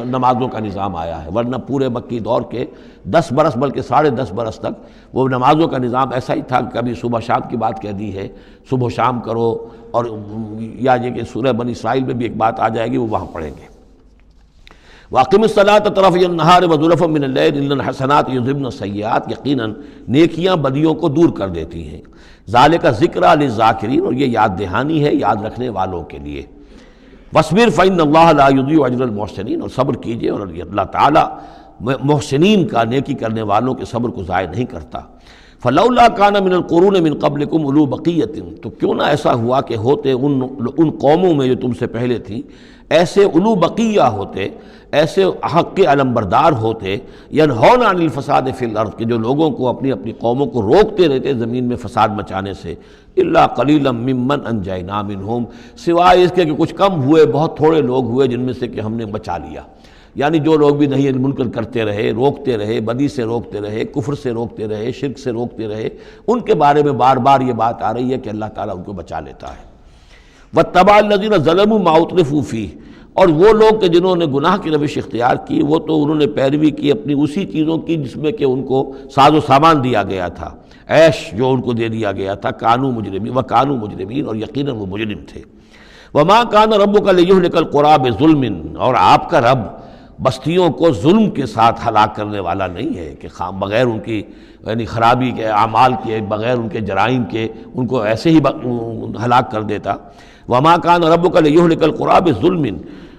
نمازوں کا نظام آیا ہے، ورنہ پورے مکی دور کے 10 برس بلکہ 10.5 برس تک وہ نمازوں کا نظام ایسا ہی تھا کہ کبھی صبح شام کی بات کہہ دی ہے، صبح شام کرو، اور یا یہ کہ سورہ بنی اسرائیل میں بھی ایک بات آ جائے گی وہ وہاں پڑھیں گے۔ وَأَقِمِ الصَّلَاةَ طَرَفَيَ النَّهَارِ وَزُلَفًا مِّنَ اللَّيْلِ إِنَّ الْحَسَنَاتِ يُذْهِبْنَ السَّيِّئَاتِ، یقیناً نیکیاں بدیوں کو دور کر دیتی ہیں۔ ذَلِكَ ذِكْرَىٰ لِلذَّاكِرِينَ، اور یہ یاد دہانی ہے یاد رکھنے والوں کے لیے۔ وَاصْبِرْ فَإِنَّ اللَّهَ لَا يُضِيعُ أَجْرَ الْمُحْسِنِينَ، اور صبر کیجئے، اور اللہ تعالیٰ محسنین کا، نیکی کرنے والوں کے صبر کو ضائع نہیں کرتا۔ فَلَوْلَا كَانَ مِنَ الْقُرُونِ مِنْ قَبْلِكُمْ أُولُو بَقِيَّةٍ، تو کیوں نہ ایسا ہوا کہ ہوتے ان قوموں میں جو تم سے پہلے تھیں ایسے اولو بقیہ ہوتے، ایسے حق کے علمبردار ہوتے، ینہون عن الفساد فی الارض، کہ جو لوگوں کو اپنی اپنی قوموں کو روکتے رہتے زمین میں فساد مچانے سے، الا قلیلا ممن انجینا منہم، سوائے اس کے کہ کچھ کم ہوئے، بہت تھوڑے لوگ ہوئے جن میں سے کہ ہم نے بچا لیا۔ یعنی جو لوگ بھی نہیں منکر کرتے رہے، روکتے رہے، بدی سے روکتے رہے، کفر سے روکتے رہے، شرک سے روکتے رہے، ان کے بارے میں بار بار یہ بات آ رہی ہے کہ اللہ تعالیٰ ان کو بچا لیتا ہے۔ وَاتَّبَعَ الَّذِينَ ظَلَمُوا مَا أُتْرِفُوا فِيهِ، اور وہ لوگ کہ جنہوں نے گناہ کی روش اختیار کی، وہ تو انہوں نے پیروی کی اپنی اسی چیزوں کی جس میں کہ ان کو ساز و سامان دیا گیا تھا، عیش جو ان کو دے دیا گیا تھا، کانوا مجرمین وکانوا مجرمین، اور یقیناً وہ مجرم تھے۔ وما کان ربک لیہلک القری بظلم، اور آپ کا رب بستیوں کو ظلم کے ساتھ ہلاک کرنے والا نہیں ہے کہ بغیر ان کی یعنی خرابی کے اعمال کے، بغیر ان کے جرائم کے ان کو ایسے ہی ہلاک کر دیتا۔ وما کان ربک لیہلک القری بظلم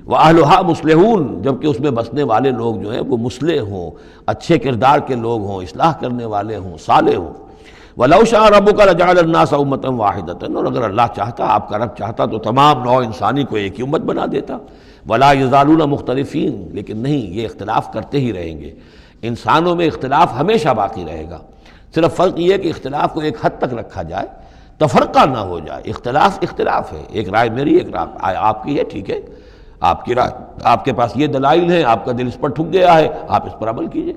واہلھا مصلحون، جبکہ اس میں بسنے والے لوگ جو ہیں وہ مصلح ہوں، اچھے کردار کے لوگ ہوں، اصلاح کرنے والے ہوں، صالح ہوں۔ وَلَوْ شَاءَ رَبُّكَ لَجَعَلَ النَّاسَ أُمَّةً وَاحِدَةً، اور اگر اللہ چاہتا، آپ کا رب چاہتا تو تمام نوع انسانی کو ایک ہی امت بنا دیتا۔ وَلَا يَزَالُونَ مُخْتَلِفِينَ، لیکن نہیں، یہ اختلاف کرتے ہی رہیں گے، انسانوں میں اختلاف ہمیشہ باقی رہے گا۔ صرف فرق یہ ہے کہ اختلاف کو ایک حد تک رکھا جائے، تفرقہ نہ ہو جائے۔ اختلاف اختلاف ہے، ایک رائے میری، ایک رائے آپ کی ہے، ٹھیک ہے، آپ کی رائے، آپ کے پاس یہ دلائل ہیں، آپ کا دل اس پر ٹھک گیا ہے، آپ اس پر عمل کیجئے۔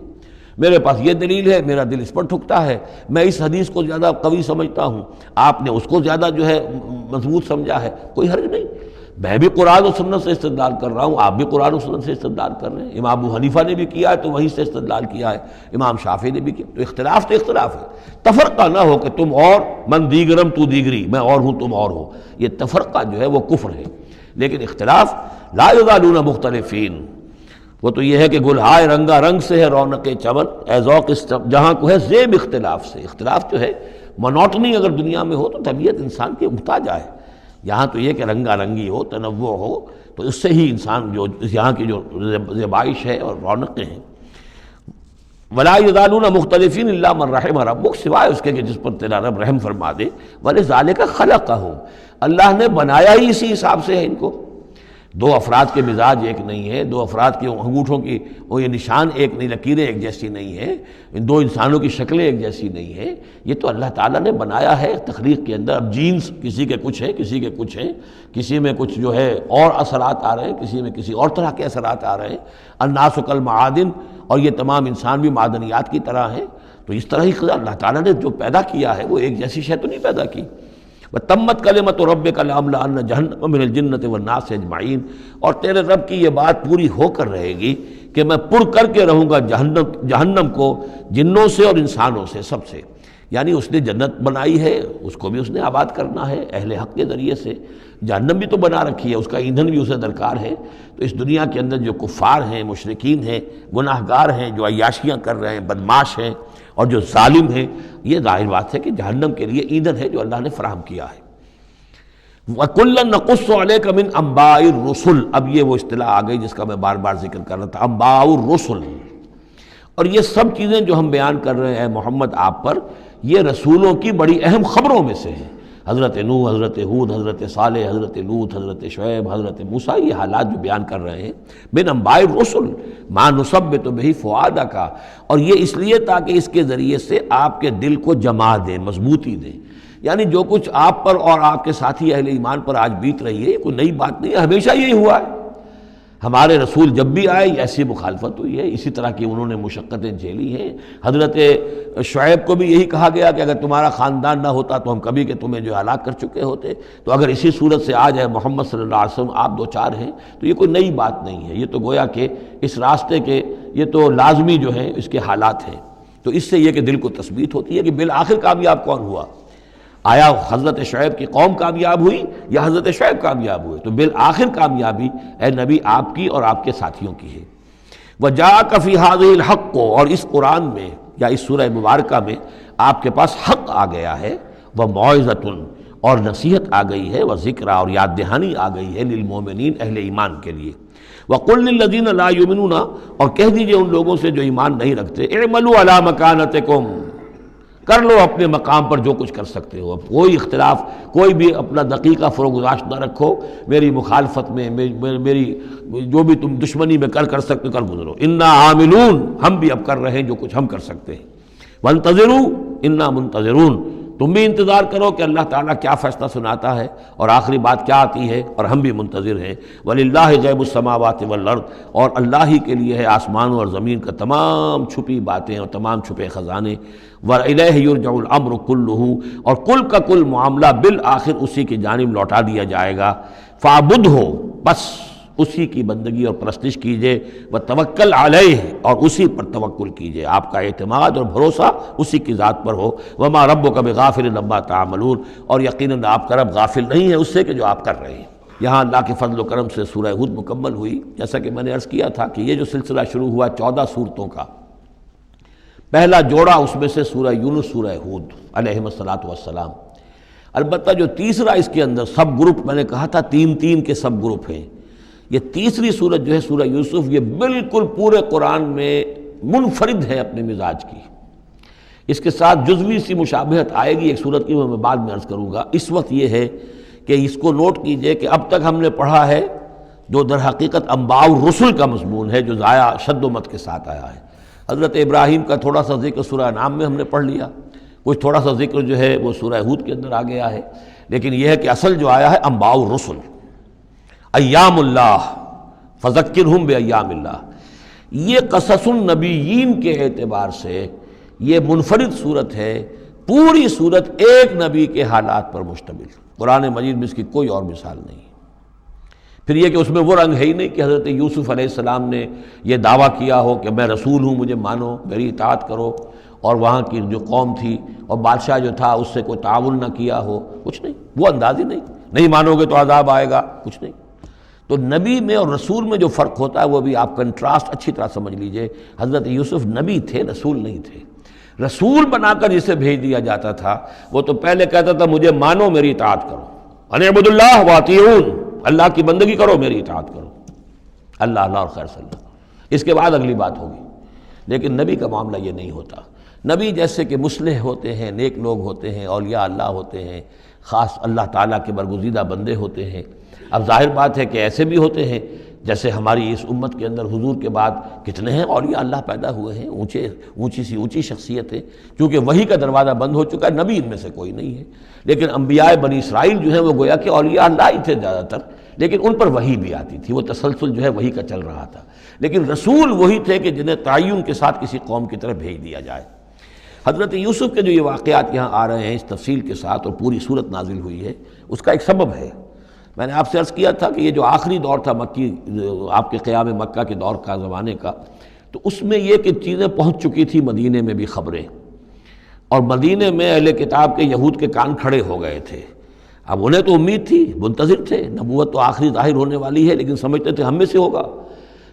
میرے پاس یہ دلیل ہے، میرا دل اس پر ٹھکتا ہے، میں اس حدیث کو زیادہ قوی سمجھتا ہوں، آپ نے اس کو زیادہ جو ہے مضبوط سمجھا ہے، کوئی حرج نہیں۔ میں بھی قرآن و سنت سے استدلال کر رہا ہوں، آپ بھی قرآن و سنت سے استدلال کر رہے ہیں۔ امام ابو حنیفہ نے بھی کیا ہے تو وہیں سے استدلال کیا ہے، امام شافعی نے بھی کیا، تو اختلاف ہے۔ تفرقہ نہ ہو کہ تم اور، من دیگرم تو دیگری، میں اور ہوں تم اور ہو، یہ تفرقہ جو ہے وہ کفر ہے۔ لیکن اختلاف لا یزالون مختلفین، وہ تو یہ ہے کہ گلہائے رنگا رنگ سے ہے رونق چمن، اے ذوق جہاں کو ہے زیب اختلاف سے۔ اختلاف جو ہے منوٹنی اگر دنیا میں ہو تو طبیعت انسان کی محتاج ہے، یہاں تو یہ کہ رنگا رنگی ہو، تنوع ہو، تو اس سے ہی انسان جو یہاں کی جو زیبائش ہے اور رونقیں ہیں۔ ولا یزالون مختلفین الا من رحم ربک، سوائے اس کے کہ جس پر تیرا رب رحم فرما دے۔ ولذالک خلقہم، اللہ نے بنایا ہی اسی حساب سے ہے ان کو۔ دو افراد کے مزاج ایک نہیں ہے، دو افراد کے انگوٹھوں کی وہ یہ نشان ایک نہیں، لکیریں ایک جیسی نہیں ہیں، ان دو انسانوں کی شکلیں ایک جیسی نہیں ہیں، یہ تو اللہ تعالیٰ نے بنایا ہے تخلیق کے اندر۔ اب جینز کسی کے کچھ ہیں، کسی کے کچھ ہیں، کسی میں کچھ جو ہے اور اثرات آ رہے ہیں، کسی میں کسی اور طرح کے اثرات آ رہے ہیں۔ الناس کالمعادن، اور یہ تمام انسان بھی معدنیات کی طرح ہیں، تو اس طرح ہی اللہ تعالیٰ نے جو پیدا کیا ہے وہ ایک جیسی شے تو نہیں پیدا کی۔ وَتَمَّتْ كَلِمَةُ رَبِّكَ لَأَمْلَأَنَّ جَهَنَّمَ مِنَ الْجِنَّةِ وَالنَّاسِ أَجْمَعِينَ، اور تیرے رب کی یہ بات پوری ہو کر رہے گی کہ میں پر کر کے رہوں گا جہنم کو جنوں سے اور انسانوں سے، سب سے۔ یعنی اس نے جنت بنائی ہے، اس کو بھی اس نے آباد کرنا ہے اہل حق کے ذریعے سے، جہنم بھی تو بنا رکھی ہے، اس کا ایندھن بھی اسے درکار ہے۔ تو اس دنیا کے اندر جو کفار ہیں، مشرکین ہیں، گناہ گار ہیں، جو عیاشیاں کر رہے ہیں، بدماش ہیں اور جو ظالم ہیں، یہ ظاہر بات ہے کہ جہنم کے لیے ایندھن ہے جو اللہ نے فراہم کیا ہے۔ وَكُلًّا نَقُصُّ عَلَيْكَ مِنْ أَنْبَاءِ الرُّسُلِ، اب یہ وہ اصطلاح آ گئی جس کا میں بار بار ذکر کر رہا تھا، انباء الرسل۔ اور یہ سب چیزیں جو ہم بیان کر رہے ہیں محمد آپ پر، یہ رسولوں کی بڑی اہم خبروں میں سے ہیں۔ حضرت نوح، حضرت ہود، حضرت صالح، حضرت لوط، حضرت شعیب، حضرت موسیٰ، یہ حالات جو بیان کر رہے ہیں، من انباء الرسل ما نثبت بہ فؤادک، اور یہ اس لیے تاکہ اس کے ذریعے سے آپ کے دل کو جما دیں، مضبوطی دیں۔ یعنی جو کچھ آپ پر اور آپ کے ساتھی اہل ایمان پر آج بیت رہی ہے، یہ کوئی نئی بات نہیں ہے، ہمیشہ یہی ہوا ہے۔ ہمارے رسول جب بھی آئے ایسی مخالفت ہوئی ہے، اسی طرح کی انہوں نے مشقتیں جھیلی ہیں۔ حضرت شعیب کو بھی یہی کہا گیا کہ اگر تمہارا خاندان نہ ہوتا تو ہم کبھی کہ تمہیں جو ہلاک کر چکے ہوتے، تو اگر اسی صورت سے آ جائے محمد صلی اللہ علیہ وسلم آپ دو چار ہیں تو یہ کوئی نئی بات نہیں ہے، یہ تو گویا کہ اس راستے کے یہ تو لازمی جو ہیں اس کے حالات ہیں۔ تو اس سے یہ کہ دل کو تثبیت ہوتی ہے کہ بالآخر کامیاب کون ہوا، آیا حضرت شعیب کی قوم کامیاب ہوئی یا حضرت شعیب کامیاب ہوئے؟ تو بالآخر کامیابی اے نبی آپ کی اور آپ کے ساتھیوں کی ہے۔ وَجَاءَكَ فِي هَذِهِ الْحَقُّ، اور اس قرآن میں یا اس سورہ مبارکہ میں آپ کے پاس حق آ گیا ہے، وَمَوْعِظَةٌ، اور نصیحت آ گئی ہے، وَذِكْرَىٰ، اور یاد دہانی آ گئی ہے، لِلْمُؤْمِنِينَ، اہل ایمان کے لیے۔ وَقُلْ لِلَّذِينَ لَا يُؤْمِنُونَ، اور کہہ دیجئے ان لوگوں سے جو ایمان نہیں رکھتے، اعملوا علی مکانتکم، کر لو اپنے مقام پر جو کچھ کر سکتے ہو۔ اب کوئی اختلاف، کوئی بھی اپنا دقیقہ فروگزاشت نہ رکھو، میری مخالفت میں، میری جو بھی تم دشمنی میں کر سکتے کر گزرو۔ انا عاملون، ہم بھی اب کر رہے ہیں جو کچھ ہم کر سکتے ہیں۔ وانتظروا انا منتظرون، تم بھی انتظار کرو کہ اللہ تعالیٰ کیا فیصلہ سناتا ہے اور آخری بات کیا آتی ہے، اور ہم بھی منتظر ہیں۔ وَلِلَّهِ غیب السماوات والارض، اور اللہ ہی کے لیے ہے آسمانوں اور زمین کا تمام چھپی باتیں اور تمام چھپے خزانے۔ وَإِلَيْهِ يُرْجَعُ الْأَمْرُ كُلُّهُ، اور کل کا کل معاملہ بالآخر اسی کی جانب لوٹا دیا جائے گا۔ فَاعْبُدْهُ، بس اسی کی بندگی اور پرستش کیجئے، وَتَوَكَّلْ عَلَيْهِ، اور اسی پر توکل کیجئے، آپ کا اعتماد اور بھروسہ اسی کی ذات پر ہو۔ وَمَا رَبُّكَ بِغَافِلٍ عَمَّا تَعْمَلُونَ، اور یقیناً آپ کا رب غافل نہیں ہے اس سے کہ جو آپ کر رہے ہیں۔ یہاں اللہ کے فضل و کرم سے سورہ ہود مکمل ہوئی۔ جیسا کہ میں نے عرض کیا تھا کہ یہ جو سلسلہ شروع ہوا 14 صورتوں کا، پہلا جوڑا اس میں سے سورہ یونس، سورہ ہود علیہم الصلاۃ والسلام۔ البتہ جو تیسرا اس کے اندر سب گروپ، میں نے کہا تھا تین کے سب گروپ ہیں، یہ تیسری سورت جو ہے سورہ یوسف، یہ بالکل پورے قرآن میں منفرد ہے اپنے مزاج کی۔ اس کے ساتھ جزوی سی مشابہت آئے گی ایک سورت کی، میں بعد میں عرض کروں گا۔ اس وقت یہ ہے کہ اس کو نوٹ کیجئے کہ اب تک ہم نے پڑھا ہے جو در حقیقت انباء الرسل کا مضمون ہے، جو ضائع شد و مت کے ساتھ آیا ہے۔ حضرت ابراہیم کا تھوڑا سا ذکر سورہ انعام میں ہم نے پڑھ لیا، کچھ تھوڑا سا ذکر جو ہے وہ سورہ ہود کے اندر آ گیا ہے، لیکن یہ ہے کہ اصل جو آیا ہے انباء الرسل، ایام اللہ فذکرہم بایام اللہ، یہ قصص النبیین کے اعتبار سے یہ منفرد صورت ہے، پوری صورت ایک نبی کے حالات پر مشتمل، قرآن مجید میں اس کی کوئی اور مثال نہیں۔ پھر یہ کہ اس میں وہ رنگ ہے ہی نہیں کہ حضرت یوسف علیہ السلام نے یہ دعویٰ کیا ہو کہ میں رسول ہوں، مجھے مانو، میری اطاعت کرو، اور وہاں کی جو قوم تھی اور بادشاہ جو تھا اس سے کوئی تعاون نہ کیا ہو، کچھ نہیں، وہ انداز ہی نہیں مانو گے تو عذاب آئے گا، کچھ نہیں۔ تو نبی میں اور رسول میں جو فرق ہوتا ہے وہ بھی آپ کنٹراسٹ اچھی طرح سمجھ لیجئے۔ حضرت یوسف نبی تھے، رسول نہیں تھے۔ رسول بنا کر جسے بھیج دیا جاتا تھا وہ تو پہلے کہتا تھا مجھے مانو، میری اطاعت کرو، ان اعبدوا اللہ واطیعون، اللہ کی بندگی کرو، میری اطاعت کرو، اللہ اللہ اور خیر صلی اللہ، اس کے بعد اگلی بات ہوگی۔ لیکن نبی کا معاملہ یہ نہیں ہوتا۔ نبی جیسے کہ مصلح ہوتے ہیں، نیک لوگ ہوتے ہیں، اولیاء اللہ ہوتے ہیں، خاص اللہ تعالیٰ کے برگزیدہ بندے ہوتے ہیں۔ اب ظاہر بات ہے کہ ایسے بھی ہوتے ہیں جیسے ہماری اس امت کے اندر حضور کے بعد کتنے ہیں اولیاء اللہ پیدا ہوئے ہیں، اونچی شخصیتیں، کیونکہ وحی کا دروازہ بند ہو چکا ہے، نبی ان میں سے کوئی نہیں ہے۔ لیکن انبیاء بنی اسرائیل جو ہیں وہ گویا کہ اولیاء اللہ ہی تھے زیادہ تر، لیکن ان پر وحی بھی آتی تھی، وہ تسلسل جو ہے وحی کا چل رہا تھا۔ لیکن رسول وہی تھے کہ جنہیں تعین کے ساتھ کسی قوم کی طرف بھیج دیا جائے۔ حضرت یوسف کے جو یہ واقعات یہاں آ رہے ہیں اس تفصیل کے ساتھ، اور پوری صورت نازل ہوئی ہے، اس کا ایک سبب ہے۔ میں نے آپ سے عرض کیا تھا کہ یہ جو آخری دور تھا مکی، آپ کے قیام مکہ کے دور کا، زمانے کا، تو اس میں یہ کہ چیزیں پہنچ چکی تھی مدینے میں بھی خبریں، اور مدینے میں اہل کتاب کے یہود کے کان کھڑے ہو گئے تھے۔ اب انہیں تو امید تھی، منتظر تھے، نبوت تو آخری ظاہر ہونے والی ہے، لیکن سمجھتے تھے ہم میں سے ہوگا۔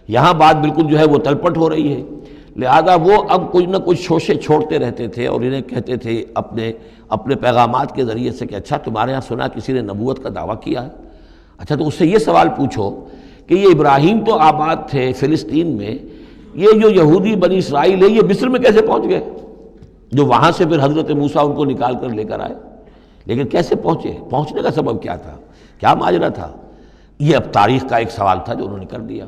یہاں بات بالکل جو ہے وہ تلپٹ ہو رہی ہے، لہذا وہ اب کچھ نہ کچھ شوشے چھوڑتے رہتے تھے اور انہیں کہتے تھے اپنے پیغامات کے ذریعے سے کہ اچھا تمہارے ہاں سنا کسی نے نبوت کا دعویٰ کیا ہے، اچھا تو اس سے یہ سوال پوچھو کہ یہ ابراہیم تو آباد تھے فلسطین میں، یہ جو یہودی بنی اسرائیل ہے یہ مصر میں کیسے پہنچ گئے، جو وہاں سے پھر حضرت موسیٰ ان کو نکال کر لے کر آئے، لیکن کیسے پہنچے، پہنچنے کا سبب کیا تھا، کیا ماجرا تھا؟ یہ اب تاریخ کا ایک سوال تھا جو انہوں نے کر دیا۔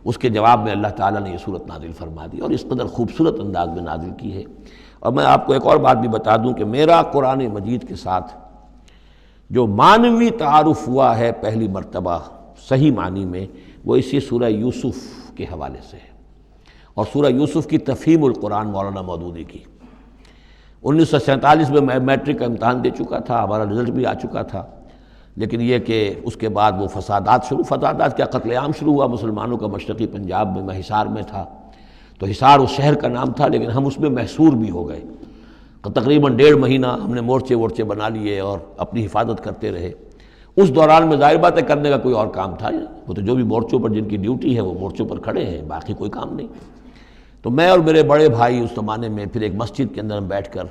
اس کے جواب میں اللہ تعالیٰ نے یہ صورت نازل فرما دی، اور اس قدر خوبصورت انداز میں نازل کی ہے۔ اور میں آپ کو ایک اور بات بھی بتا دوں کہ میرا قرآن مجید کے ساتھ جو معنوی تعارف ہوا ہے پہلی مرتبہ صحیح معنی میں، وہ اسی سورہ یوسف کے حوالے سے ہے، اور سورہ یوسف کی تفہیم القرآن مولانا مودودی کی۔ 1947 میں میں میٹرک کا امتحان دے چکا تھا، ہمارا رزلٹ بھی آ چکا تھا، لیکن یہ کہ اس کے بعد وہ فسادات کیا قتل عام شروع ہوا مسلمانوں کا مشرقی پنجاب میں حصار میں تھا، تو حصار اس شہر کا نام تھا، لیکن ہم اس میں محصور بھی ہو گئے۔ تقریباً 1.5 مہینہ ہم نے مورچے بنا لیے اور اپنی حفاظت کرتے رہے۔ اس دوران میں ظاہر بات ہے کرنے کا کوئی اور کام تھا، وہ تو جو بھی مورچوں پر جن کی ڈیوٹی ہے وہ مورچوں پر کھڑے ہیں، باقی کوئی کام نہیں۔ تو میں اور میرے بڑے بھائی اس زمانے میں پھر ایک مسجد کے اندر ہم بیٹھ کر،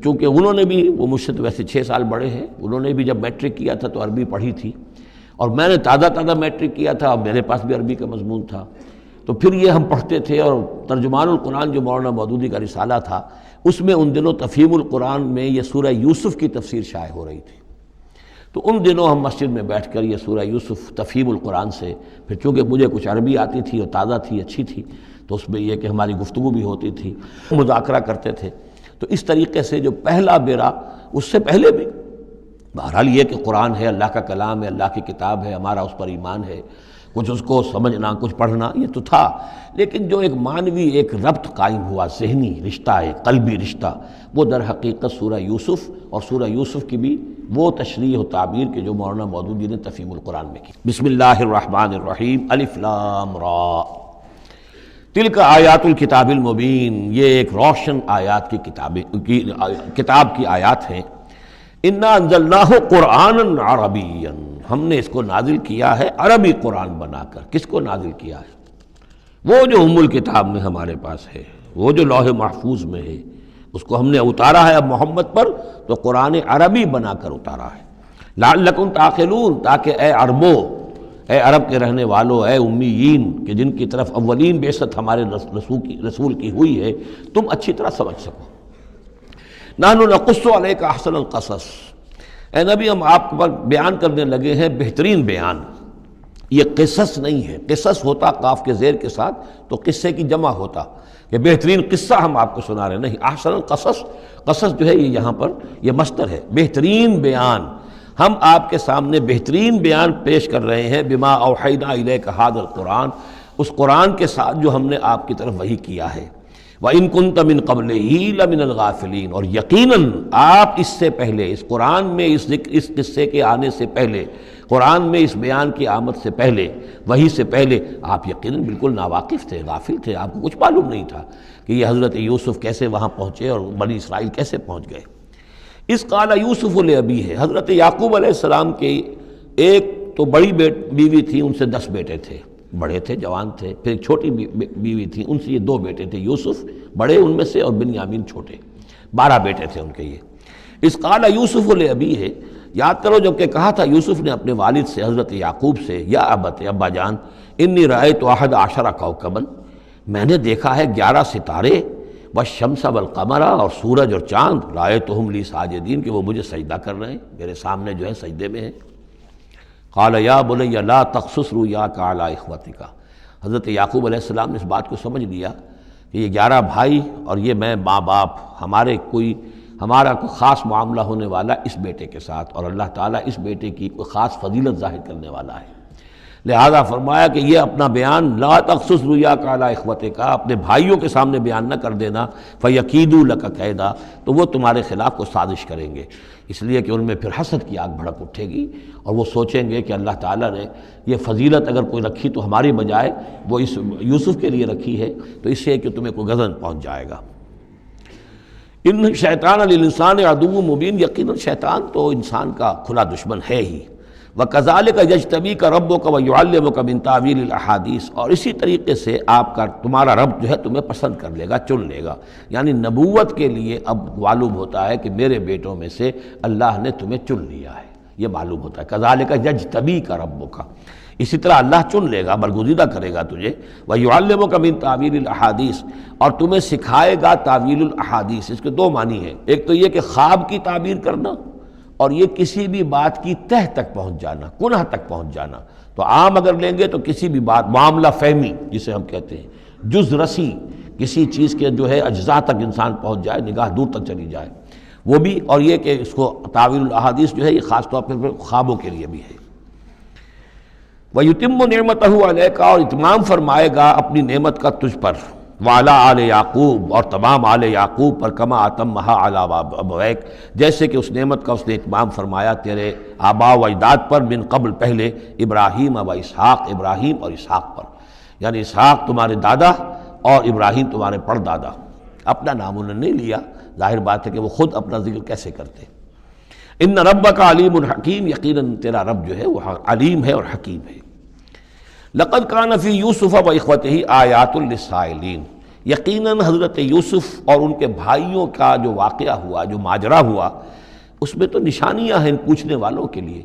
چونکہ انہوں نے بھی، وہ مجھ سے تو ویسے 6 سال بڑے ہیں، انہوں نے بھی جب میٹرک کیا تھا تو عربی پڑھی تھی، اور میں نے تازہ میٹرک کیا تھا، اور میرے پاس بھی عربی کا مضمون تھا، تو پھر یہ ہم پڑھتے تھے۔ اور ترجمان القرآن جو مولانا مودودی کا رسالہ تھا، اس میں ان دنوں تفہیم القرآن میں یہ سورہ یوسف کی تفسیر شائع ہو رہی تھی، تو ان دنوں ہم مسجد میں بیٹھ کر یہ سورہ یوسف تفہیم القرآن سے، پھر چونکہ مجھے کچھ عربی آتی تھی اور تازہ تھی، اچھی تھی، تو اس میں یہ کہ ہماری گفتگو بھی ہوتی تھی، مذاکرہ کرتے تھے۔ تو اس طریقے سے جو پہلا بیرا، اس سے پہلے بھی بہرحال یہ کہ قرآن ہے، اللہ کا کلام ہے، اللہ کی کتاب ہے، ہمارا اس پر ایمان ہے، کچھ اس کو سمجھنا، کچھ پڑھنا، یہ تو تھا، لیکن جو ایک معنوی ایک ربط قائم ہوا، ذہنی رشتہ، ایک قلبی رشتہ، وہ در حقیقت سورہ یوسف اور سورہ یوسف کی بھی وہ تشریح و تعبیر کے جو مولانا مودودی نے تفہیم القرآن میں کی۔ بسم اللہ الرحمن الرحیم، الف لام را، تلک آیات الکتاب المبین، یہ ایک روشن آیات کی کتاب کی آیات ہیں۔ انا انزلناہ قرآنا عربیا، ہم نے اس کو نازل کیا ہے عربی قرآن بنا کر۔ کس کو نازل کیا ہے؟ وہ جو ام الکتاب میں ہمارے پاس ہے، وہ جو لوح محفوظ میں ہے، اس کو ہم نے اتارا ہے اب محمد پر، تو قرآن عربی بنا کر اتارا ہے۔ لعلکم تعقلون، تاکہ اے عربو، اے عرب کے رہنے والو، اے امیین کہ جن کی طرف اولین بعثت ہمارے رسول کی ہوئی ہے، تم اچھی طرح سمجھ سکو۔ نحن نقص علیک احسن القصص، اے نبی ہم آپ پر بیان کرنے لگے ہیں بہترین بیان۔ یہ قصص نہیں ہے، قصص ہوتا قاف کے زیر کے ساتھ تو قصے کی جمع ہوتا کہ بہترین قصہ ہم آپ کو سنا رہے ہیں، نہیں، احسن القصص، قصص جو ہے یہ یہاں پر یہ مصدر ہے، بہترین بیان، ہم آپ کے سامنے بہترین بیان پیش کر رہے ہیں، بما اوحینا الیک ھذا القرآن، اس قرآن کے ساتھ جو ہم نے آپ کی طرف وحی کیا ہے، وَإِن كُنتَ مِن قَبْلِهِ لَمِنَ الْغَافِلِينَ، اور یقیناً آپ اس سے پہلے، اس قرآن میں اس قصے کے آنے سے پہلے، قرآن میں اس بیان کی آمد سے پہلے، وحی سے پہلے آپ یقیناً بالکل ناواقف تھے، غافل تھے، آپ کو کچھ معلوم نہیں تھا کہ یہ حضرت یوسف کیسے وہاں پہنچے اور بنی اسرائیل کیسے پہنچ گئے۔ اس قال یوسف لأبیہ، حضرت یعقوب علیہ السلام کے ایک تو بڑی بیوی تھی، ان سے 10 بیٹے تھے، بڑے تھے، جوان تھے، پھر ایک چھوٹی بیوی تھی، ان سے یہ 2 بیٹے تھے، یوسف بڑے ان میں سے اور بنیامین چھوٹے، 12 بیٹے تھے ان کے یہ۔ اس قال یوسف لأبیہ، یاد کرو جب کہ کہا تھا یوسف نے اپنے والد سے، حضرت یعقوب سے، یا ابت، ابا جان، انی رأیت 11 کوکبا، میں نے دیکھا ہے 11 ستارے، والشمس والقمر، اور سورج اور چاند، رأیتہم لی ساجدین، کہ وہ مجھے سجدہ کر رہے ہیں، میرے سامنے جو ہے سجدے میں ہیں۔ قال یا بنی لا تقصص رؤیاک علی اخوتک، حضرت یعقوب علیہ السلام نے اس بات کو سمجھ لیا کہ یہ 11 بھائی اور یہ میں ماں باپ، ہمارا کوئی خاص معاملہ ہونے والا اس بیٹے کے ساتھ، اور اللہ تعالیٰ اس بیٹے کی کوئی خاص فضیلت ظاہر کرنے والا ہے، لہذا فرمایا کہ یہ اپنا بیان لا تقصص رؤیاک علی اخوتک، اپنے بھائیوں کے سامنے بیان نہ کر دینا، فیکیدوا لک کیدا، تو وہ تمہارے خلاف کو سازش کریں گے، اس لیے کہ ان میں پھر حسد کی آگ بھڑک اٹھے گی، اور وہ سوچیں گے کہ اللہ تعالیٰ نے یہ فضیلت اگر کوئی رکھی تو ہماری بجائے وہ اس یوسف کے لیے رکھی ہے، تو اس سے کہ تمہیں کوئی غضب پہنچ جائے گا۔ ان شیطان للانسان عدو مبین، یقیناً شیطان تو انسان کا کھلا دشمن ہے ہی۔ وَكَذَلِكَ يَجْتَبِيكَ رَبُّكَ وَيُعَلِّمُكَ مِن تَأْوِيلِ الْأَحَادِيثِ، اور اسی طریقے سے تمہارا رب جو ہے تمہیں پسند کر لے گا، چن لے گا، یعنی نبوت کے لیے اب معلوم ہوتا ہے کہ میرے بیٹوں میں سے اللہ نے تمہیں چن لیا ہے، یہ معلوم ہوتا ہے۔ كَذَلِكَ يَجْتَبِيكَ رَبُّكَ، اسی طرح اللہ چن لے گا، برگزیدہ کرے گا تجھے، وَيُعَلِّمُكَ مِن تَأْوِيلِ الْأَحَادِيثِ، اور تمہیں سکھائے گا تعویل الاحادیث۔ اس کے 2 معنی ہیں، ایک تو یہ کہ خواب کی تعبیر کرنا، اور یہ کسی بھی بات کی تہ تک پہنچ جانا، کنہ تک پہنچ جانا۔ تو عام اگر لیں گے تو کسی بھی بات، معاملہ فہمی جسے ہم کہتے ہیں، جز رسی، کسی چیز کے جو ہے اجزاء تک انسان پہنچ جائے، نگاہ دور تک چلی جائے، وہ بھی، اور یہ کہ اس کو تعویل الاحادیث جو ہے یہ خاص طور پر خوابوں کے لیے بھی ہے۔ وَيُتِمُّ نِعْمَتَهُ عَلَيْكَ، اور اتمام فرمائے گا اپنی نعمت کا تجھ پر، وعلی آل یعقوب، اور تمام آل یعقوب پر، کما اتمھا علی ابویک، جیسے کہ اس نعمت کا اس نے اتمام فرمایا تیرے آباء و اجداد پر، من قبل پہلے، ابراہیم و اسحاق، ابراہیم اور اسحاق پر، یعنی اسحاق تمہارے دادا اور ابراہیم تمہارے پردادا۔ اپنا نام انہوں نے نہیں لیا، ظاہر بات ہے کہ وہ خود اپنا ذکر کیسے کرتے۔ ان ربک علیم حکیم، یقیناً تیرا رب جو ہے وہ علیم ہے اور حکیم ہے۔ لقد کان فی یوسف و اخوتہ آیات للسائلین، یقیناً حضرت یوسف اور ان کے بھائیوں کا جو واقعہ ہوا، جو ماجرا ہوا، اس میں تو نشانیاں ہیں ان پوچھنے والوں کے لیے،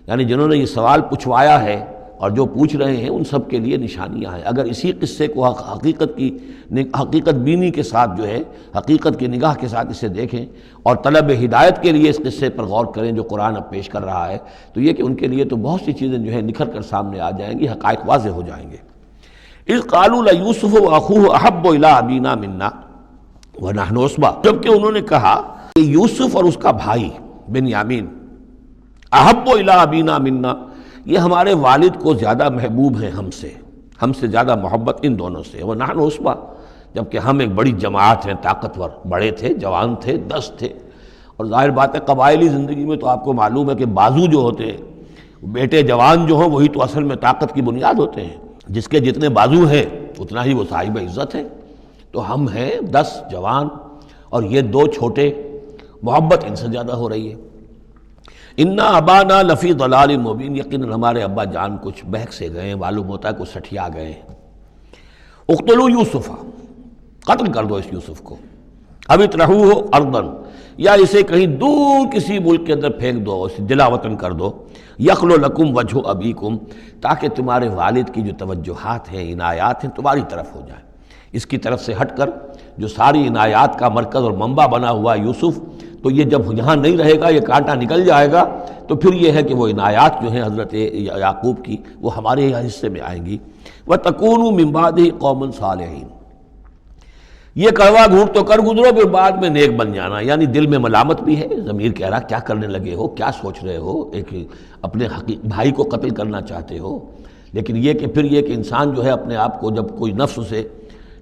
یعنی جنہوں نے یہ سوال پوچھوایا ہے اور جو پوچھ رہے ہیں ان سب کے لیے نشانیاں ہیں۔ اگر اسی قصے کو حقیقت بینی کے ساتھ جو ہے، حقیقت کی نگاہ کے ساتھ اسے دیکھیں اور طلب ہدایت کے لیے اس قصے پر غور کریں جو قرآن اب پیش کر رہا ہے، تو یہ کہ ان کے لیے تو بہت سی چیزیں جو ہے نکھر کر سامنے آ جائیں گی، حقائق واضح ہو جائیں گے۔ اذ قالوا لیوسف واخوہ احب الی ابینا منا ونحن عصبہ، جبکہ انہوں نے کہا کہ یوسف اور اس کا بھائی بنیامین احب الی ابینا منا، یہ ہمارے والد کو زیادہ محبوب ہیں ہم سے زیادہ محبت ان دونوں سے، ونحن عصبہ، جبکہ ہم ایک بڑی جماعت ہیں، طاقتور، بڑے تھے، جوان تھے، 10 تھے، اور ظاہر بات ہے قبائلی زندگی میں تو آپ کو معلوم ہے کہ بازو جو ہوتے ہیں، بیٹے جوان جو ہوں وہی تو اصل میں طاقت کی بنیاد ہوتے ہیں، جس کے جتنے بازو ہیں اتنا ہی وہ صاحب عزت ہے۔ تو ہم ہیں 10 جوان اور یہ 2 چھوٹے، محبت ان سے زیادہ ہو رہی ہے۔ انا ابانا لفی ضلال مبین، یقیناً ہمارے ابا جان کچھ بہک سے گئے ہیں، معلوم ہوتا ہے کچھ سٹھیا گئے ہیں۔ اقتلوا یوسف، قتل کر دو اس یوسف کو، اب اطرحوہ ارضا، یا اسے کہیں دور کسی ملک کے اندر پھینک دو، اسے جلا وطن کر دو، یخلو لکم وجہ ابیکم، تاکہ تمہارے والد کی جو توجہات ہیں، عنایات ہیں، تمہاری طرف ہو جائیں۔ اس کی طرف سے ہٹ کر جو ساری عنایات کا مرکز اور منبع بنا ہوا یوسف، تو یہ جب یہاں نہیں رہے گا، یہ کانٹا نکل جائے گا، تو تو پھر یہ ہے کہ وہ عنایات جو ہیں حضرت یعقوب کی وہ ہمارے حصے میں آئیں گی۔ وَتَكُونُوا مِن بَعْدِهِ قَوْمًا صَالِحِينَ، یہ کڑوا گھونٹ تو کر گزرو پھر بعد میں نیک بن جانا، یعنی دل میں ملامت بھی ہے، ضمیر کہہ رہا کیا کرنے لگے ہو، کیا سوچ رہے ہو، ایک اپنے بھائی کو قتل کرنا چاہتے ہو۔ لیکن یہ کہ پھر یہ کہ انسان جو ہے اپنے آپ کو جب کوئی نفس سے،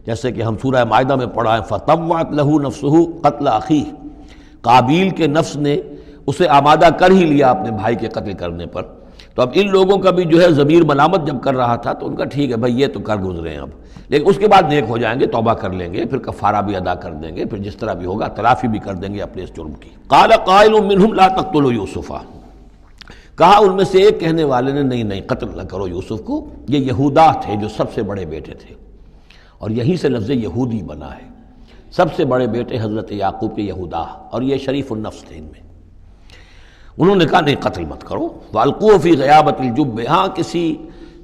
جیسے کہ ہم سورہ مائدہ میں پڑھا ہے فَطَوَّعَتْ لَهُ نَفْسُهُ قَتْلَ أَخِيهِ، قابیل کے نفس نے اسے آمادہ کر ہی لیا اپنے بھائی کے قتل کرنے پر۔ تو اب ان لوگوں کا بھی جو ہے ضمیر ملامت جب کر رہا تھا تو ان کا ٹھیک ہے بھائی یہ تو کر گزرے ہیں اب، لیکن اس کے بعد نیک ہو جائیں گے، توبہ کر لیں گے، پھر کفارہ بھی ادا کر دیں گے، پھر جس طرح بھی ہوگا تلافی بھی کر دیں گے اپنے اس جرم کی۔ قال قائل منهم لا تقتلوا یوسف، کہا ان میں سے ایک کہنے والے نے نہیں قتل نہ کرو یوسف کو، یہ یہودا تھے جو سب سے بڑے بیٹے تھے، اور یہیں سے لفظ یہودی بنا ہے، سب سے بڑے بیٹے حضرت یعقوب کے یہودا، اور یہ شریف النفس تھے ان میں۔ انہوں نے کہا نہیں قتل مت کرو۔ وَأَلْقُوهُ فِي غَيَابَةِ الْجُبِّ، ہاں کسی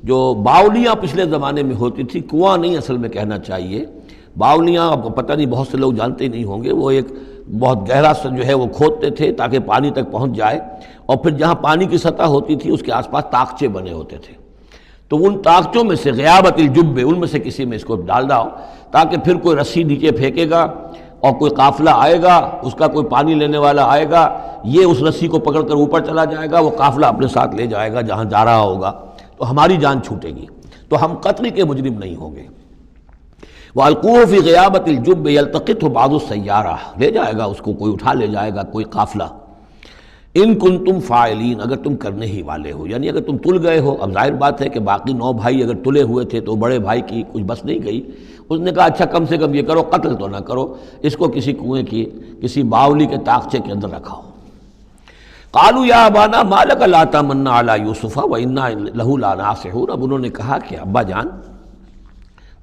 جو باولیاں پچھلے زمانے میں ہوتی تھی، کنواں نہیں اصل میں کہنا چاہیے، باولیاں اب پتہ نہیں بہت سے لوگ جانتے ہی نہیں ہوں گے، وہ ایک بہت گہرا سا جو ہے وہ کھودتے تھے تاکہ پانی تک پہنچ جائے، اور پھر جہاں پانی کی سطح ہوتی تھی اس کے آس پاس طاقچے بنے ہوتے تھے، تو ان طاقچوں میں سے غیابت الجب، ان میں سے کسی میں اس کو ڈال داؤ تاکہ پھر کوئی رسی نیچے پھینکے گا اور کوئی قافلہ آئے گا، اس کا کوئی پانی لینے والا آئے گا، یہ اس رسی کو پکڑ کر اوپر چلا جائے گا، وہ قافلہ اپنے ساتھ لے جائے گا جہاں جا رہا ہوگا، تو ہماری جان چھوٹے گی، تو ہم قتل کے مجرم نہیں ہوں گے۔ وَأَلْقُوهُ فِي غِيَابَةِ الْجُبِّ يَلْتَقِطْهُ بَعْضُ السَّيَّارَةِ، لے جائے گا اس کو، کوئی اٹھا لے جائے گا، کوئی قافلہ۔ ان کنتم فاعلین، اگر تم کرنے ہی والے ہو، یعنی اگر تم تل گئے ہو، اب ظاہر بات ہے کہ باقی 9 بھائی اگر تلے ہوئے تھے تو بڑے بھائی کی کچھ بس نہیں گئی، اس نے کہا اچھا کم سے کم یہ کرو قتل تو نہ کرو، اس کو کسی کنویں کی کسی باولی کے طاقچے کے اندر رکھاؤ۔ قالوا یا ابانا ما لک لا تمنا علی یوسف وانا لہ لناصحون، اب انہوں نے کہا کہ ابا جان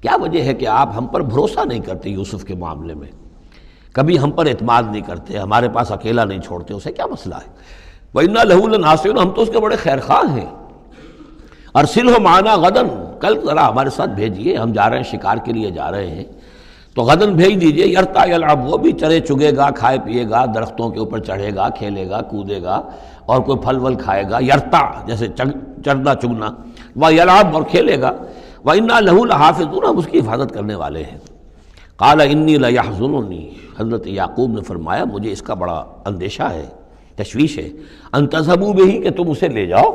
کیا وجہ ہے کہ آپ ہم پر بھروسہ نہیں کرتے یوسف کے معاملے میں، کبھی ہم پر اعتماد نہیں کرتے، ہمارے پاس اکیلا نہیں چھوڑتے، اسے کیا مسئلہ ہے؟ وَإِنَّا لَهُ لَنَاصِحُونَ، ہم تو اس کے بڑے خیر خواہ ہیں۔ أَرْسِلْهُ مَعَنَا غَدًا، کل ذرا ہمارے ساتھ بھیجیے، ہم جا رہے ہیں شکار کے لیے جا رہے ہیں، تو غدن بھیج دیجئے، یرتع یلعب، وہ بھی چرے چگے گا، کھائے پیے گا، درختوں کے اوپر چڑھے گا، کھیلے گا، کودے گا، اور کوئی پھل ول کھائے گا، یرتع جیسے چرنا چگنا، ویلعب، اور کھیلے گا، وَإِنَّا لَهُ لَحَافِظُونَ، ہم اس کی حفاظت کرنے والے ہیں۔ قال انی لیحزننی، حضرت یعقوب نے فرمایا مجھے اس کا بڑا اندیشہ ہے، تشویش ہے، ان تذهبوا به، کہ تم اسے لے جاؤ،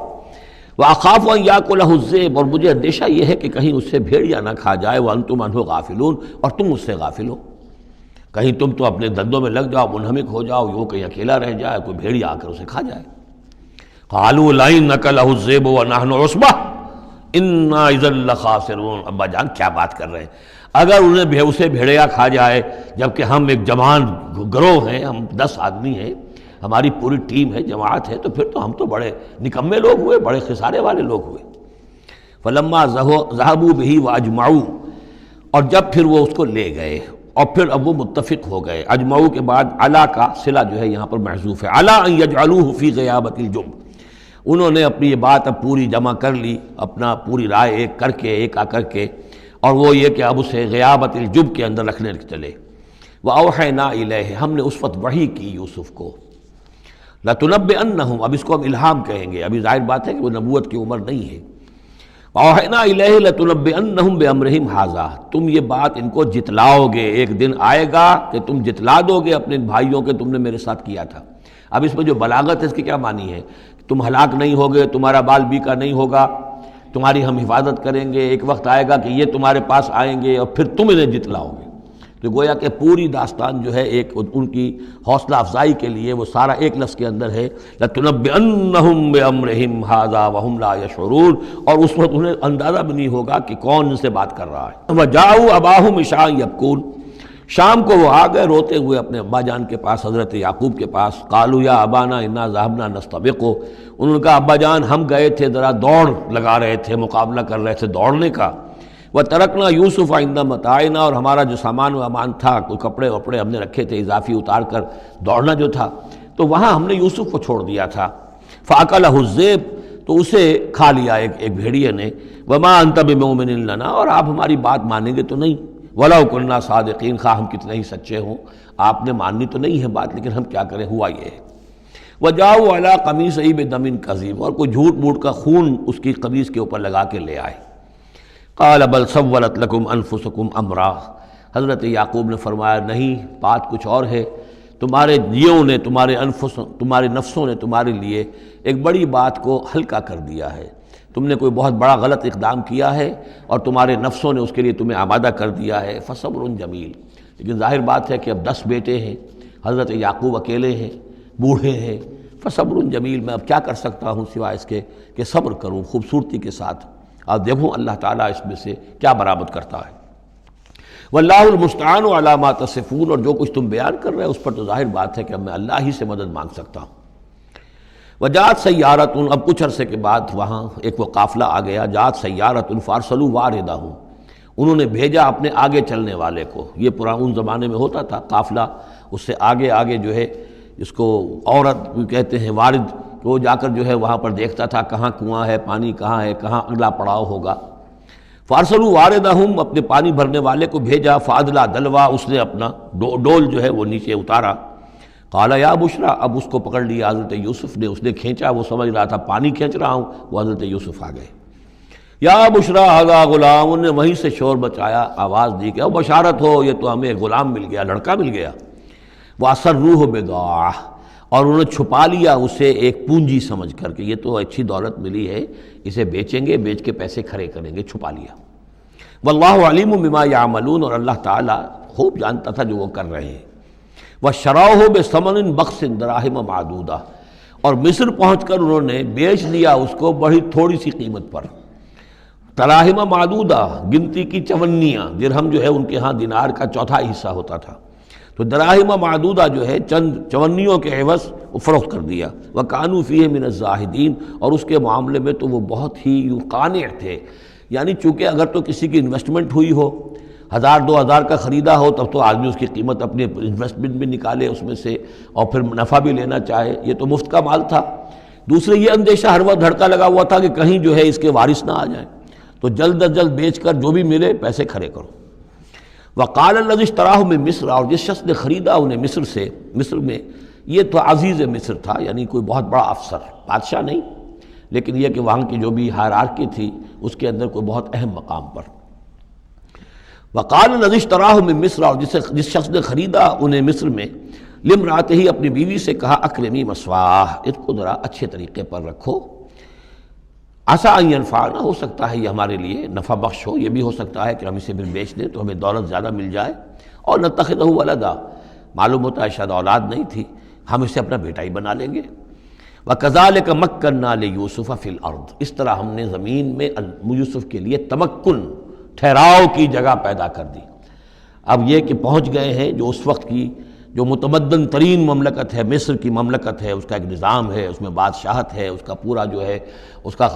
واخاف ان یاکلہ الذئب، اور مجھے اندیشہ یہ ہے کہ کہیں اس سے بھیڑیا نہ کھا جائے، وانتم عنہ غافلون، اور تم اس سے غافل ہو، کہیں تم تو اپنے دندوں میں لگ جاؤ، منہمک ہو جاؤ، وہ کہیں اکیلا رہ جائے، کوئی بھیڑیا آ کر اسے کھا جائے۔ قالوا لئن نکلہ الذئب ونحن عصبہ انا اذا لخاسرون، ابا جان کیا بات کر رہے ہیں، اگر انہیں اسے بھیڑیا کھا جائے جبکہ ہم ایک جوان گروہ ہیں، ہم 10 آدمی ہیں، ہماری پوری ٹیم ہے، جماعت ہے، تو پھر تو ہم تو بڑے نکمے لوگ ہوئے، بڑے خسارے والے لوگ ہوئے۔ فلما ذهبوا به واجمعوا، اور جب پھر وہ اس کو لے گئے اور پھر اب وہ متفق ہو گئے، اجمعوا کے بعد علا کا صلہ جو ہے یہاں پر محذوف ہے، علا ان یجعلوه فی غیابۃ الجب، انہوں نے اپنی یہ بات اب پوری جمع کر لی، اپنا پوری رائے ایک کر کے، ایک آ کر کے، اور وہ یہ کہ اب اسے غیابۃ الجب کے اندر رکھنے چلے۔ وَأَوْحَيْنَا إِلَيْهِ، ہم نے اس وقت وحی کی یوسف کو، لَتُنَبِّئَنَّهُمْ، اب اس کو ہم الہام کہیں گے، ابھی ظاہر بات ہے کہ وہ نبوت کی عمر نہیں ہے۔ وَأَوْحَيْنَا إِلَيْهِ لَتُنَبِّئَنَّهُمْ بِأَمْرِهِمْ هَٰذَا، تم یہ بات ان کو جتلاؤ گے، ایک دن آئے گا کہ تم جتلا دو گے اپنے بھائیوں کے تم نے میرے ساتھ کیا تھا۔ اب اس میں جو بلاغت ہے اس کی کیا معنی ہے، تم ہلاک نہیں ہوگے، تمہارا بال بیکا نہیں ہوگا، تمہاری ہم حفاظت کریں گے، ایک وقت آئے گا کہ یہ تمہارے پاس آئیں گے اور پھر تم انہیں جتلاؤ گے۔ تو گویا کہ پوری داستان جو ہے ایک ان کی حوصلہ افزائی کے لیے وہ سارا ایک لفظ کے اندر ہے، لَتُنَبِّئَنَّهُمْ بِأَمْرِهِمْ هَٰذَا وَهُمْ لَا يَشْعُرُونَ، اور اس وقت انہیں اندازہ بھی نہیں ہوگا کہ کون ان سے بات کر رہا ہے۔ وَجَاءُوا أَبَاهُمْ عِشَاءً يَبْكُونَ، شام کو وہ آ گئے روتے ہوئے اپنے ابا جان کے پاس، حضرت یعقوب کے پاس۔ قالوا یا ابانا انا ذهبنا نستبق، انہوں نے کہا ابا جان ہم گئے تھے ذرا دوڑ لگا رہے تھے، مقابلہ کر رہے تھے دوڑنے کا۔ وَتَرَكْنَا يُوسُفَ عِندَ مَتَاعِنَا، اور ہمارا جو سامان و امان تھا، کوئی کپڑے وپڑے ہم نے رکھے تھے اضافی اتار کر، دوڑنا جو تھا تو وہاں ہم نے یوسف کو چھوڑ دیا تھا۔ فَأَكَلَهُ الذِّئْبُ، تو اسے کھا لیا ایک بھیڑیے نے۔ وَمَا أَنْتَ بِمُؤْمِنٍ لَنَا، اور آپ ہماری بات مانیں گے تو نہیں۔ وَلَوْ كُنَّا صَادِقِينَ، خواہ ہم کتنے ہی سچے ہوں، آپ نے ماننی تو نہیں ہے بات، لیکن ہم کیا کریں، ہوا یہ ہے۔ وجاؤ علی قمیصہ بدم کذب، اور کوئی جھوٹ موٹ کا خون اس کی قمیص کے اوپر لگا کے لے آئے۔ قال بل سولت لکم انفسکم امرا، حضرت یعقوب نے فرمایا نہیں، بات کچھ اور ہے، تمہارے جیوں نے، تمہارے نفسوں نے تمہارے لیے ایک بڑی بات کو ہلکا کر دیا ہے، تم نے کوئی بہت بڑا غلط اقدام کیا ہے اور تمہارے نفسوں نے اس کے لیے تمہیں آمادہ کر دیا ہے۔ فصبر جمیل، لیکن ظاہر بات ہے کہ اب 10 بیٹے ہیں، حضرت یعقوب اکیلے ہیں، بوڑھے ہیں، فصبر جمیل، میں اب کیا کر سکتا ہوں سوائے اس کے کہ صبر کروں خوبصورتی کے ساتھ، اور دیکھوں اللہ تعالیٰ اس میں سے کیا برآمد کرتا ہے۔ واللہ المستعان علی ما تصفون، اور جو کچھ تم بیان کر رہے ہیں اس پر تو ظاہر بات ہے کہ اب میں اللہ ہی سے مدد مانگ سکتا ہوں۔ وجاءت سیارۃ، اب کچھ عرصے کے بعد وہاں ایک وہ قافلہ آ گیا، جاءت سیارۃ فارسلوا واردہم، انہوں نے بھیجا اپنے آگے چلنے والے کو۔ یہ ان زمانے میں ہوتا تھا قافلہ، اس سے آگے آگے جو ہے اس کو عورت کہتے ہیں وارد، وہ جا کر جو ہے وہاں پر دیکھتا تھا کہاں کنواں ہے، پانی کہاں ہے، کہاں اگلا پڑاؤ ہوگا۔ فارسلوا واردہم، اپنے پانی بھرنے والے کو بھیجا، فادلا دلوا، اس نے اپنا ڈول جو ہے وہ نیچے اتارا۔ قال یا بشرا، اب اس کو پکڑ لیا حضرت یوسف نے، اس نے کھینچا، وہ سمجھ رہا تھا پانی کھینچ رہا ہوں، وہ حضرت یوسف آ گئے۔ یا بشرا ھذا غلام، انہوں نے وہیں سے شور بچایا، آواز دی کہ او بشارت ہو، یہ تو ہمیں غلام مل گیا، لڑکا مل گیا۔ وَأَسَرُّوهُ بِضَاعَةً، اور انہوں نے چھپا لیا اسے ایک پونجی سمجھ کر کہ یہ تو اچھی دولت ملی ہے، اسے بیچیں گے، بیچ کے پیسے کھڑے کریں گے، چھپا لیا۔ واللہ علیم بما یعملون، اور اللہ تعالیٰ خوب جانتا تھا جو وہ کر رہے ہیں۔ وَشَرَوْهُ بِثَمَنٍ بَخْسٍ دَرَاهِمَ مَعْدُودَةٍ، اور مصر پہنچ کر انہوں نے بیچ لیا اس کو بڑی تھوڑی سی قیمت پر، دراہم معدودہ، گنتی کی چونیاں، درہم جو ہے ان کے ہاں دینار کا چوتھائی حصہ ہوتا تھا، تو دراہم معدودہ جو ہے چند چونیوں کے عوض وہ فروخت کر دیا۔ وَكَانُوا فِيهِ مِنَ الزَّاهِدِينَ، اور اس کے معاملے میں تو وہ بہت ہی قانع تھے، یعنی چونکہ اگر تو کسی کی انویسٹمنٹ ہوئی ہو، 1000-2000 کا خریدا ہو، تب تو آدمی اس کی قیمت اپنی انویسٹمنٹ بھی نکالے اس میں سے اور پھر منافع بھی لینا چاہے، یہ تو مفت کا مال تھا۔ دوسرے یہ اندیشہ ہر وقت دھڑکا لگا ہوا تھا کہ کہیں جو ہے اس کے وارث نہ آ جائیں، تو جلد از جلد بیچ کر جو بھی ملے پیسے کھڑے کرو۔ وقال الذی اشتراہ من مصر، اور جس شخص نے خریدا انہیں مصر سے، مصر میں یہ تو عزیز مصر تھا، یعنی کوئی بہت بڑا افسر، بادشاہ نہیں، لیکن یہ کہ وہاں کی جو بھی ہائرارکی تھی اس کے اندر کوئی بہت اہم مقام پر۔ وقال الذی اشتراہ من مصر، اور جس شخص نے خریدا انہیں مصر میں، لامرأتہ، اپنی بیوی سے کہا اکرمی مثواہ، اس کو ذرا اچھے طریقے پر رکھو، عسیٰ ان ینفعنا، ہو سکتا ہے یہ ہمارے لیے نفع بخش ہو، یہ بھی ہو سکتا ہے کہ ہم اسے پھر بیچ دیں تو ہمیں دولت زیادہ مل جائے، اور نتخذہ ولدا، معلوم ہوتا ہے شاید اولاد نہیں تھی، ہم اسے اپنا بیٹا ہی بنا لیں گے۔ وَكَذَلِكَ مَكَّنَّا لِيُوسُفَ فِي الْأَرْضِ، اس طرح ہم نے زمین میں یوسف کے لیے تمکن، ٹھہراؤ کی جگہ پیدا کر دی۔ اب یہ کہ پہنچ گئے ہیں جو اس وقت کی جو متمدن ترین مملکت ہے، مصر کی مملکت ہے، اس کا ایک نظام ہے، اس میں بادشاہت ہے، اس کا پورا جو ہے اس کا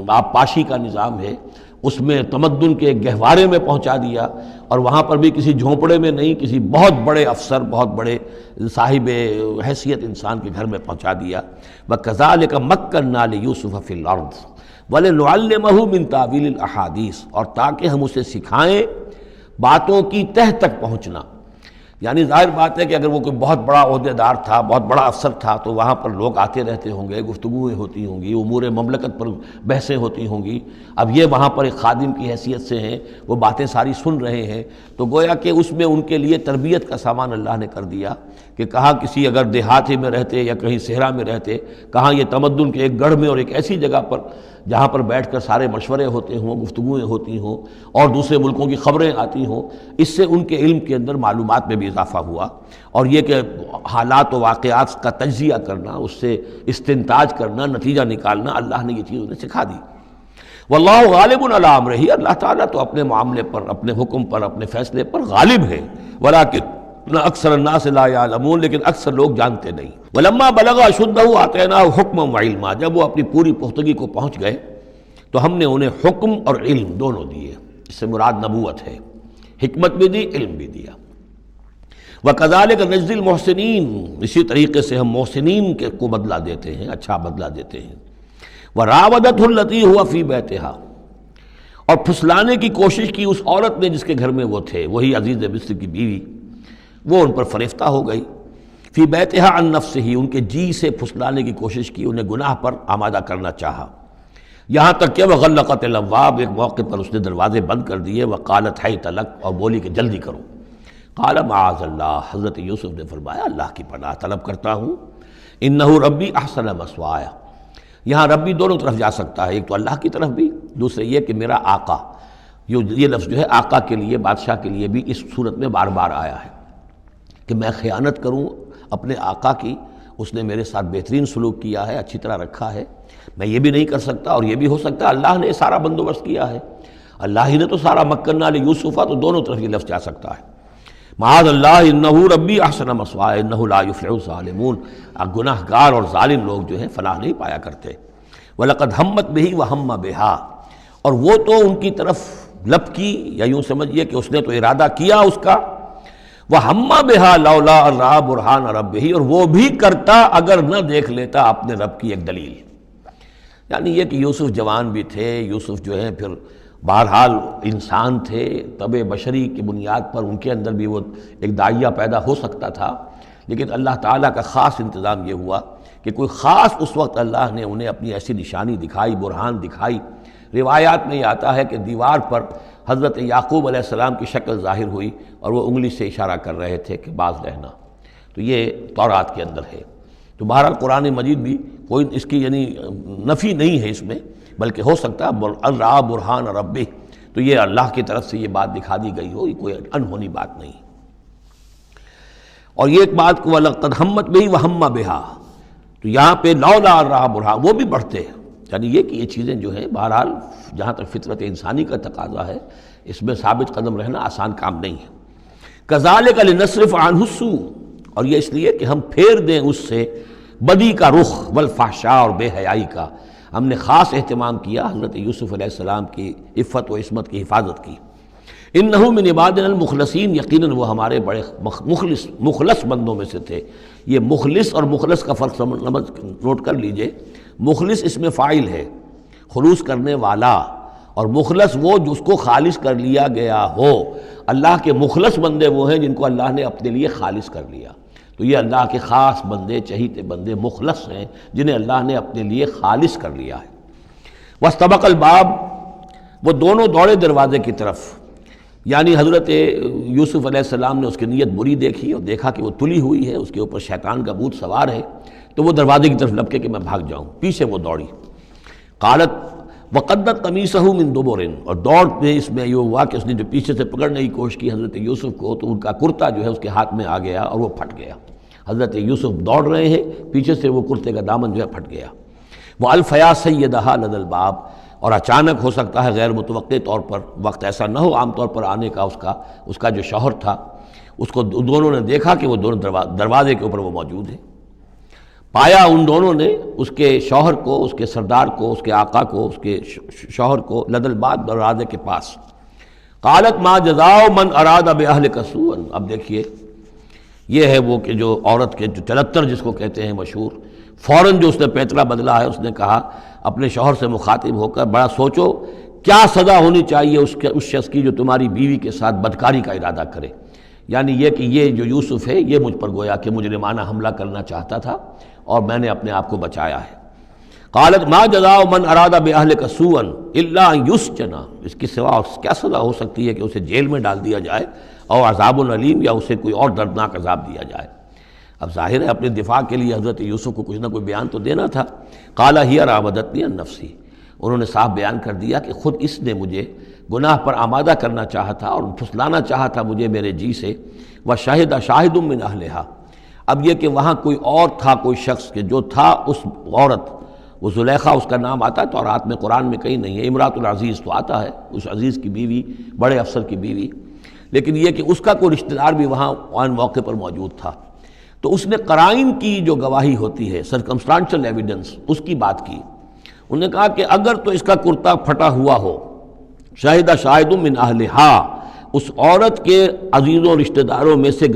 آبپاشی کا نظام ہے، اس میں تمدن کے گہوارے میں پہنچا دیا، اور وہاں پر بھی کسی جھونپڑے میں نہیں، کسی بہت بڑے افسر، بہت بڑے صاحب حیثیت انسان کے گھر میں پہنچا دیا۔ وَكَذَلِكَ مَكَّنَّا لِيُوسُفَ فِي الْأَرْضِ وَلِنُعَلِّمَهُ مِن تَأْوِيلِ الْأَحَادِيثِ، اور تاکہ ہم اسے سکھائیں باتوں کی تہ تک پہنچنا۔ یعنی ظاہر بات ہے کہ اگر وہ کوئی بہت بڑا عہدے دار تھا، بہت بڑا افسر تھا، تو وہاں پر لوگ آتے رہتے ہوں گے، گفتگویں ہوتی ہوں گی، امور مملکت پر بحثیں ہوتی ہوں گی۔ اب یہ وہاں پر ایک خادم کی حیثیت سے ہیں، وہ باتیں ساری سن رہے ہیں، تو گویا کہ اس میں ان کے لیے تربیت کا سامان اللہ نے کر دیا کہ کہاں کسی اگر دیہاتی میں رہتے یا کہیں صحرا میں رہتے، کہاں یہ تمدن کے ایک گڑھ میں اور ایک ایسی جگہ پر جہاں پر بیٹھ کر سارے مشورے ہوتے ہوں، گفتگویں ہوتی ہوں اور دوسرے ملکوں کی خبریں آتی ہوں، اس سے ان کے علم کے اندر معلومات میں بھی اضافہ ہوا، اور یہ کہ حالات و واقعات کا تجزیہ کرنا، اس سے استنتاج کرنا، نتیجہ نکالنا، اللہ نے یہ چیز انہیں سکھا دی۔ واللہ غالب علی امرہ، اللہ تعالیٰ تو اپنے معاملے پر، اپنے حکم پر، اپنے فیصلے پر غالب ہے، ولکن اکثر الناس لا یعلمون، لیکن اکثر لوگ جانتے نہیں۔ ولما بلغ اشدہ آتیناہ حکما وعلما، جب وہ اپنی پوری پختگی کو پہنچ گئے تو ہم نے انہیں حکم اور علم دونوں دیے، اس سے مراد نبوت ہے، حکمت بھی دی، علم بھی دیا۔ وَكَذَلِكَ نَجْزِي الْمُحْسِنِينَ، اسی طریقے سے ہم محسنین کو بدلہ دیتے ہیں، اچھا بدلہ دیتے ہیں۔ وَرَاوَدَتْهُ الَّتِي هُوَ فِي بَيْتِهَا، اور پھسلانے کی کوشش کی اس عورت نے جس کے گھر میں وہ تھے، وہی عزیز مصر کی بیوی، وہ ان پر فریفتہ ہو گئی۔ فی بیتہا عن نفسہ، ان کے جی سے پھسلانے کی کوشش کی، انہیں گناہ پر آمادہ کرنا چاہا، یہاں تک کہ وغلقت الابواب، ایک موقع پر اس نے دروازے بند کر دیے، وقالت حیت لک، اور بولی کہ جلدی کرو۔ قال معاذ اللہ، حضرت یوسف نے فرمایا اللہ کی پناہ طلب کرتا ہوں، انہ ربی احسن مثوایا، یہاں ربی دونوں طرف جا سکتا ہے، ایک تو اللہ کی طرف بھی، دوسرے یہ کہ میرا آقا، یہ لفظ جو ہے آقا کے لیے، بادشاہ کے لیے بھی اس صورت میں بار بار آیا ہے کہ میں خیانت کروں اپنے آقا کی، اس نے میرے ساتھ بہترین سلوک کیا ہے، اچھی طرح رکھا ہے، میں یہ بھی نہیں کر سکتا، اور یہ بھی ہو سکتا ہے اللہ نے سارا بندوبست کیا ہے، اللہ ہی نے تو سارا مکننا لیوسفا، تو دونوں طرف یہ لفظ جا سکتا ہے۔ معاذ اللہ انہ ربی احسن مثوایا انہ لا یفلح الظالمون، گناہ گار اور ظالم لوگ جو ہیں فلاح نہیں پایا کرتے۔ وَلَقَدْ ہمت بِهِ وَهَمَّ بِهَا، اور وہ تو ان کی طرف لب کی، یا یوں سمجھیے کہ اس نے تو ارادہ کیا اس کا، وَهَمَّ بِهَا لَوْلَا أَن رَأَىٰ بُرْهَانَ رَبِّهِ، اور وہ بھی کرتا اگر نہ دیکھ لیتا اپنے رب کی ایک دلیل، یعنی یہ کہ یوسف جوان بھی تھے، یوسف جو ہے پھر بہرحال انسان تھے، طبع بشری کی بنیاد پر ان کے اندر بھی وہ ایک داعیہ پیدا ہو سکتا تھا، لیکن اللہ تعالیٰ کا خاص انتظام یہ ہوا کہ کوئی خاص اس وقت اللہ نے انہیں اپنی ایسی نشانی دکھائی، برہان دکھائی۔ روایات میں یہ آتا ہے کہ دیوار پر حضرت یعقوب علیہ السلام کی شکل ظاہر ہوئی اور وہ انگلی سے اشارہ کر رہے تھے کہ باز رہنا، تو یہ تورات کے اندر ہے۔ تو بہرحال قرآن مجید بھی کوئی اس کی یعنی نفی نہیں ہے اس میں، بلکہ ہو سکتا ہے رَأَىٰ بُرْهَانَ رَبِّهِ، تو یہ اللہ کی طرف سے یہ بات دکھا دی گئی ہو، یہ کوئی انہونی بات نہیں۔ اور یہ ایک بات کو وَلَقَدْ ہمت بِهِ وَهَمَّ بِهَا، تو یہاں پہ لولا رَأَىٰ بُرْهَانَ، وہ بھی بڑھتے ہیں، یعنی یہ کہ یہ چیزیں جو ہیں بہرحال جہاں تک فطرت انسانی کا تقاضا ہے، اس میں ثابت قدم رہنا آسان کام نہیں ہے۔ كَذَٰلِكَ لِنَصْرِفَ عَنْهُ السُّوءَ، اور یہ اس لیے کہ ہم پھیر دیں اس سے بدی کا رخ، والفحشاء، اور بے حیائی کا، ہم نے خاص اہتمام کیا حضرت یوسف علیہ السلام کی عفت و عصمت کی حفاظت کی۔ انہ من عبادنا المخلصین، یقیناً وہ ہمارے بڑے مخلص بندوں میں سے تھے۔ یہ مخلص اور مخلص کا فرق نوٹ کر لیجئے، مخلص اس میں فاعل ہے، خلوص کرنے والا، اور مخلص وہ جو اس کو خالص کر لیا گیا ہو۔ اللہ کے مخلص بندے وہ ہیں جن کو اللہ نے اپنے لیے خالص کر لیا، تو یہ اللہ کے خاص بندے، چہیتے بندے مخلص ہیں جنہیں اللہ نے اپنے لیے خالص کر لیا ہے۔ واستبق الباب، وہ دونوں دوڑے دروازے کی طرف، یعنی حضرت یوسف علیہ السلام نے اس کی نیت بری دیکھی اور دیکھا کہ وہ تلی ہوئی ہے، اس کے اوپر شیطان کا بھوت سوار ہے، تو وہ دروازے کی طرف لپکے کہ میں بھاگ جاؤں، پیچھے وہ دوڑی۔ قالت وقدت قمیصہ من دبر، اور دوڑ میں اس میں یہ ہوا کہ اس نے جو پیچھے سے پکڑنے کی کوشش کی حضرت یوسف کو، تو ان کا کرتا جو ہے اس کے ہاتھ میں آ گیا اور وہ پھٹ گیا۔ حضرت یوسف دوڑ رہے ہیں، پیچھے سے وہ کرتے کا دامن جو ہے پھٹ گیا۔ وَأَلْفَيَا سَيِّدَهَا لَدَى الْبَابِ، اور اچانک ہو سکتا ہے غیر متوقع طور پر، وقت ایسا نہ ہو عام طور پر آنے کا، اس کا جو شوہر تھا، اس کو دونوں نے دیکھا کہ وہ دونوں دروازے کے اوپر وہ موجود ہے۔ پایا ان دونوں نے اس کے شوہر کو، اس کے سردار کو، اس کے آقا کو، اس کے شوہر کو لدى الباب، دروازے کے پاس۔ قالت ما جزاء من اراد باهلك سوءا، اب دیکھیے یہ ہے وہ کہ جو عورت کے جو چلتر جس کو کہتے ہیں مشہور، فوراً جو اس نے پیتلا بدلا ہے، اس نے کہا اپنے شوہر سے مخاطب ہو کر، بڑا سوچو کیا سزا ہونی چاہیے اس شخص کی جو تمہاری بیوی کے ساتھ بدکاری کا ارادہ کرے، یعنی یہ کہ یہ جو یوسف ہے یہ مجھ پر گویا کہ مجرمانہ حملہ کرنا چاہتا تھا اور میں نے اپنے آپ کو بچایا ہے۔ قالت ما جزاء من اراد باهلك سوءا الا ان يسجن، اس کی سوا کیا سزا ہو سکتی ہے کہ اسے جیل میں ڈال دیا جائے، اور عذاب علیم، یا اسے کوئی اور دردناک عذاب دیا جائے۔ اب ظاہر ہے اپنے دفاع کے لیے حضرت یوسف کو کچھ نہ کوئی بیان تو دینا تھا۔ قال هي راودتني عن نفسي، انہوں نے صاف بیان کر دیا کہ خود اس نے مجھے گناہ پر آمادہ کرنا چاہا تھا اور پھسلانا چاہا تھا مجھے میرے جی سے۔ وشهد شاهد من اهلها، اب یہ کہ وہاں کوئی اور تھا، کوئی شخص کہ جو تھا اس عورت، وہ زلیخا اس کا نام آتا ہے تو رات میں قرآن میں کہیں نہیں ہے، امراۃ العزیز تو آتا ہے، اس عزیز کی بیوی، بڑے افسر کی بیوی، لیکن یہ کہ اس کا کوئی رشتہ دار بھی وہاں آن موقع پر موجود تھا، تو اس نے قرائن کی جو گواہی ہوتی ہے، سرکمسٹانشل ایویڈنس، اس کی بات کی۔ انہوں نے کہا کہ اگر تو اس کا کرتا پھٹا ہوا ہو، شاہد شاہد من اہلہا، اس عورت کے عزیزوں رشتہ داروں میں سے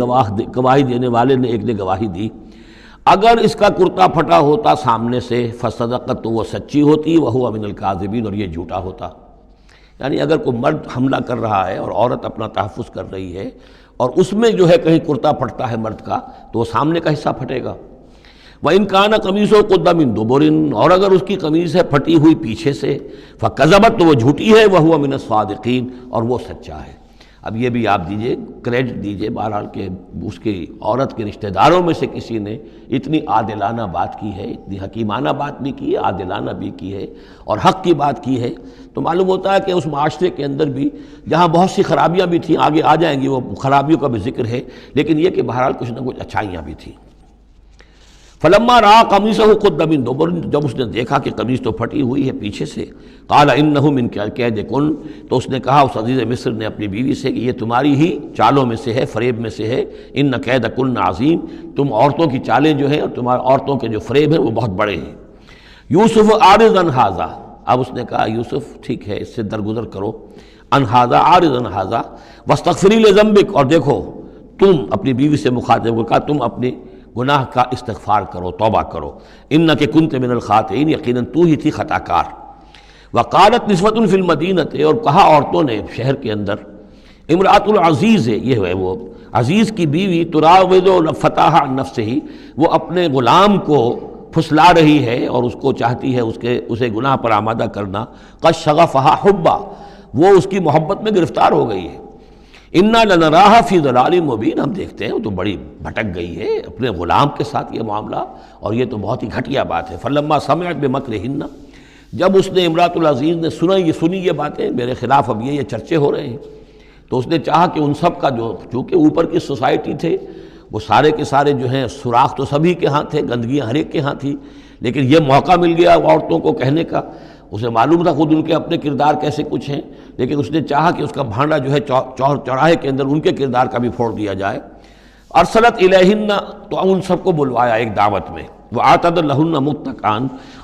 گواہی دینے والے نے ایک نے گواہی دی، اگر اس کا کرتا پھٹا ہوتا سامنے سے، فصدقت، تو وہ سچی ہوتی، وہو من الکاذبین، اور یہ جھوٹا ہوتا۔ یعنی اگر کوئی مرد حملہ کر رہا ہے اور عورت اپنا تحفظ کر رہی ہے اور اس میں جو ہے کہیں کرتا پھٹتا ہے مرد کا تو وہ سامنے کا حصہ پھٹے گا۔ وَإِنْ كَانَ قَمِيصُهُ قُدَّ مِنْ دُبُرٍ، اور اگر اس کی قمیص ہے پھٹی ہوئی پیچھے سے، فَكَذَبَتْ، تو وہ جھوٹی ہے، وَهُوَ مِنَ الصَّادِقِينَ، اور وہ سچا ہے۔ اب یہ بھی آپ دیجئے کریڈٹ دیجئے بہرحال کہ اس کی عورت کے رشتہ داروں میں سے کسی نے اتنی عادلانہ بات کی ہے، اتنی حکیمانہ بات بھی کی ہے، عادلانہ بھی کی ہے اور حق کی بات کی ہے، تو معلوم ہوتا ہے کہ اس معاشرے کے اندر بھی جہاں بہت سی خرابیاں بھی تھیں، آگے آ جائیں گی وہ خرابیوں کا بھی ذکر ہے، لیکن یہ کہ بہرحال کچھ نہ کچھ اچھائیاں بھی تھیں۔ فلما رأى قميصه قد من دبر، جب اس نے دیکھا کہ قمیص تو پھٹی ہوئی ہے پیچھے سے، قال انه من کیدکن، تو اس نے کہا اس عزیز مصر نے اپنی بیوی سے کہ یہ تمہاری ہی چالوں میں سے ہے، فریب میں سے ہے، ان کیدکن عظیم، تم عورتوں کی چالیں جو ہیں اور تمہاری عورتوں کے جو فریب ہیں وہ بہت بڑے ہیں۔ یوسف اعرض عن ھذا، اب اس نے کہا یوسف ٹھیک ہے اس سے درگزر کرو، عن ھذا، اعرض عن ھذا واستغفری لذنبک، اور دیکھو تم اپنی بیوی سے مخاطب کو کہا تم اپنی گناہ کا استغفار کرو، توبہ کرو، انک کنت من الخاطئین، یقیناً تو ہی تھی خطا کار۔ وقالت نسوۃ فی المدینہ، اور کہا عورتوں نے شہر کے اندر، امرأۃ العزیز ہے، یہ ہے وہ عزیز کی بیوی، تراود فتاہ عن نفسہ، وہ اپنے غلام کو پھسلا رہی ہے اور اس کو چاہتی ہے اسے گناہ پر آمادہ کرنا، قد شغفہا حبا، وہ اس کی محبت میں گرفتار ہو گئی ہے۔ انا لنراھا فی ضلال مبین، ہم دیکھتے ہیں وہ تو بڑی بھٹک گئی ہے اپنے غلام کے ساتھ یہ معاملہ، اور یہ تو بہت ہی گھٹیا بات ہے۔ فلما سمعت بمکرہن، جب اس نے امرأۃ العزیز نے سنی یہ باتیں میرے خلاف، اب یہ چرچے ہو رہے ہیں، تو اس نے چاہا کہ ان سب کا جو چونکہ اوپر کی سوسائٹی تھے وہ سارے کے سارے جو ہیں سوراخ تو سبھی کے ہاں تھے، گندگیاں ہر ایک کے ہاں تھی، لیکن یہ موقع مل گیا عورتوں کو کہنے کا، اسے معلوم تھا خود ان کے اپنے کردار کیسے کچھ ہیں، لیکن اس نے چاہا کہ اس کا بھانڈا جو ہے چوراہے کے اندر ان کے کردار کا بھی پھوڑ دیا جائے۔ ارسلت الیہن، تو ان سب کو بلوایا ایک دعوت میں، وآتت لہن متکئا،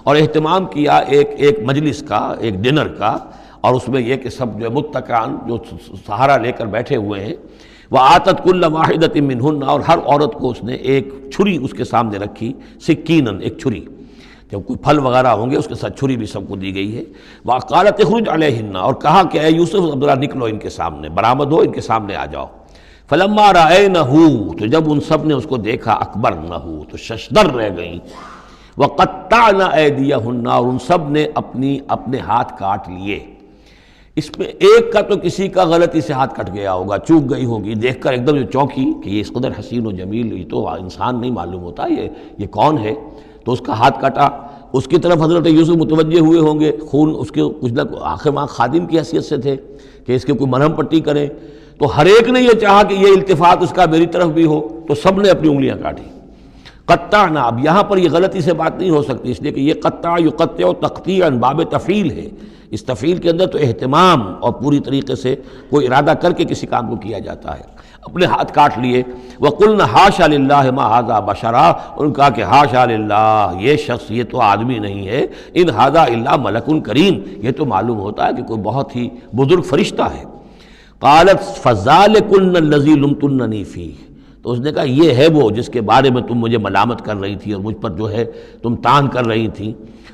اور اہتمام کیا ایک مجلس کا، ایک ڈنر کا، اور اس میں یہ کہ سب جو متکئا جو سہارا لے کر بیٹھے ہوئے ہیں، وآتت کل واحدۃ منہن، اور ہر عورت کو اس نے ایک چھری اس کے سامنے رکھی، سکینن، ایک چھری، جب کوئی پھل وغیرہ ہوں گے اس کے ساتھ چھری بھی سب کو دی گئی ہے۔ وقالت اخرج علیہن، اور کہا کہ اے یوسف ذرا نکلو ان کے سامنے، برآمد ہو، ان کے سامنے آ جاؤ۔ فلما رأینہ، تو جب ان سب نے اس کو دیکھا، اکبرنہ، تو ششدر رہ گئیں، وقطعن ایدیہن، اور ان سب نے اپنے ہاتھ کاٹ لیے۔ اس میں ایک کا تو کسی کا غلطی سے ہاتھ کٹ گیا ہوگا، چوک گئی ہوگی، دیکھ کر ایک دم جو چونکی کہ یہ اس قدر حسین و جمیل، یہ تو انسان نہیں معلوم ہوتا یہ کون ہے، تو اس کا ہاتھ کٹا۔ اس کی طرف حضرت یوسف متوجہ ہوئے ہوں گے، خون اس کے کچھ نہ آخر میں خادم کی حیثیت سے تھے کہ اس کے کوئی مرہم پٹی کریں، تو ہر ایک نے یہ چاہا کہ یہ التفات اس کا میری طرف بھی ہو، تو سب نے اپنی انگلیاں کاٹی۔ قطعنا، اب یہاں پر یہ غلطی سے بات نہیں ہو سکتی، اس لیے کہ یہ قطع یقطع تقطیعا باب تفعیل ہے، اس تفعیل کے اندر تو اہتمام اور پوری طریقے سے کوئی ارادہ کر کے کسی کام کو کیا جاتا ہے۔ اپنے ہاتھ کاٹ لیے۔ وَقُلْنَا حَاشَا لِلَّهِ مَا هَذَا بَشَرًا، اور ان کہا کہ حاشا للہ، یہ شخص یہ تو آدمی نہیں ہے، ان هَذَا إِلَّا مَلَكٌ کریم، یہ تو معلوم ہوتا ہے کہ کوئی بہت ہی بزرگ فرشتہ ہے۔ قالت فَذَلِكُنَّ الَّذِي لُمْتُنَّنِي فِيهِ، تو اس نے کہا یہ ہے وہ جس کے بارے میں تم مجھے ملامت کر رہی تھی اور مجھ پر جو ہے تم تان کر رہی تھی۔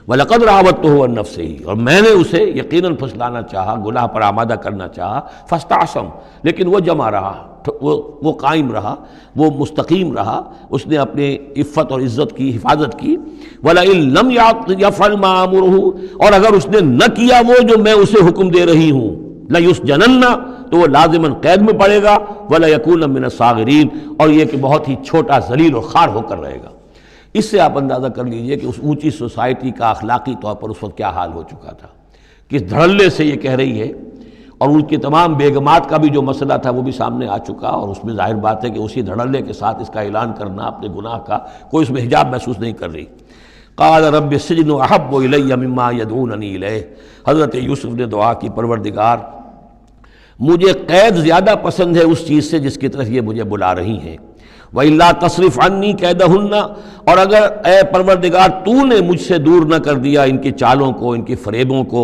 وَلَقَدْ رَاوَدتُّهُ عَن نَّفْسِهِ، اور میں نے اسے یقیناً پھسلانا چاہا، گناہ پر آمادہ کرنا چاہا، فَاسْتَعْصَمَ، لیکن وہ جمع رہا، وہ قائم رہا، وہ مستقیم رہا، اس نے اپنے عفت اور عزت کی حفاظت کی۔ وَلَئِن لَّمْ يَفْعَلْ مَا آمُرُهُ، اور اگر اس نے نہ کیا وہ جو میں اسے حکم دے رہی ہوں، لَيُسْجَنَنَّ، تو وہ لازماً قید میں پڑے گا، وَلَيَكُونَ مِنَ الصَّاغِرِينَ، اور یہ کہ بہت ہی چھوٹا ذلیل اور خوار ہو کر رہے گا۔ اس سے آپ اندازہ کر لیجئے کہ اس اونچی سوسائٹی کا اخلاقی طور پر اس وقت کیا حال ہو چکا تھا، کس دھڑلے سے یہ کہہ رہی ہے، اور ان کی تمام بیگمات کا بھی جو مسئلہ تھا وہ بھی سامنے آ چکا، اور اس میں ظاہر بات ہے کہ اسی دھڑلے کے ساتھ اس کا اعلان کرنا اپنے گناہ کا، کوئی اس میں حجاب محسوس نہیں کر رہی۔ قال رب السجن احب الی مما یدعوننی الیہ، حضرت یوسف نے دعا کی پروردگار مجھے قید زیادہ پسند ہے اس چیز سے جس کی طرف یہ مجھے بلا رہی ہیں۔ وَإِلَّا تَصْرِفْ عَنِّي كَيْدَهُنَّ، اور اگر اے پروردگار تو نے مجھ سے دور نہ کر دیا ان کی چالوں کو، ان کی فریبوں کو،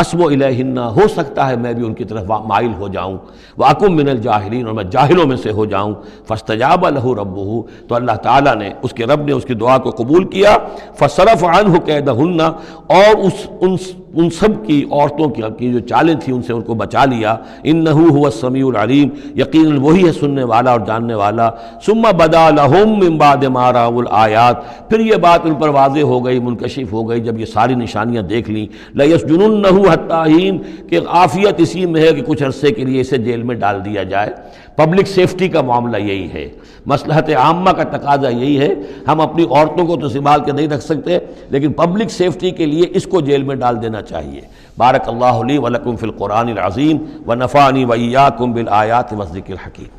أَصْبُ إِلَيْهِنَّ، ہو سکتا ہے میں بھی ان کی طرف مائل ہو جاؤں، وَأَكُن مِّنَ الْجَاهِلِينَ، اور میں جاہلوں میں سے ہو جاؤں۔ فَاسْتَجَابَ لَهُ رَبُّهُ، تو اللہ تعالیٰ نے اس کے رب نے اس کی دعا کو قبول کیا۔ فَصَرَفَ عَنْهُ كَيْدَهُنَّ، اور ان سب کی عورتوں کی جو چالیں تھیں ان سے ان کو بچا لیا۔ انہ هو السمیع العلیم، یقیناً وہی ہے سننے والا اور جاننے والا۔ ثم بدا لهم من بعد ما رأوا الآیات، پھر یہ بات ان پر واضح ہو گئی، منکشف ہو گئی جب یہ ساری نشانیاں دیکھ لیں۔ لَيَسْجُنُنَّهُ حَتَّىٰ حِينٍ، کہ عافیت اسی میں ہے کہ کچھ عرصے کے لیے اسے جیل میں ڈال دیا جائے۔ پبلک سیفٹی کا معاملہ یہی ہے، مصلحت عامہ کا تقاضا یہی ہے۔ ہم اپنی عورتوں کو تو سنبھال کے نہیں رکھ سکتے، لیکن پبلک سیفٹی کے لیے اس کو جیل میں ڈال دینا چاہیے۔ بارک اللہ لی ولکم فی القرآن العظیم ونفعنی وإیاکم بالآیات والذکر الحکیم۔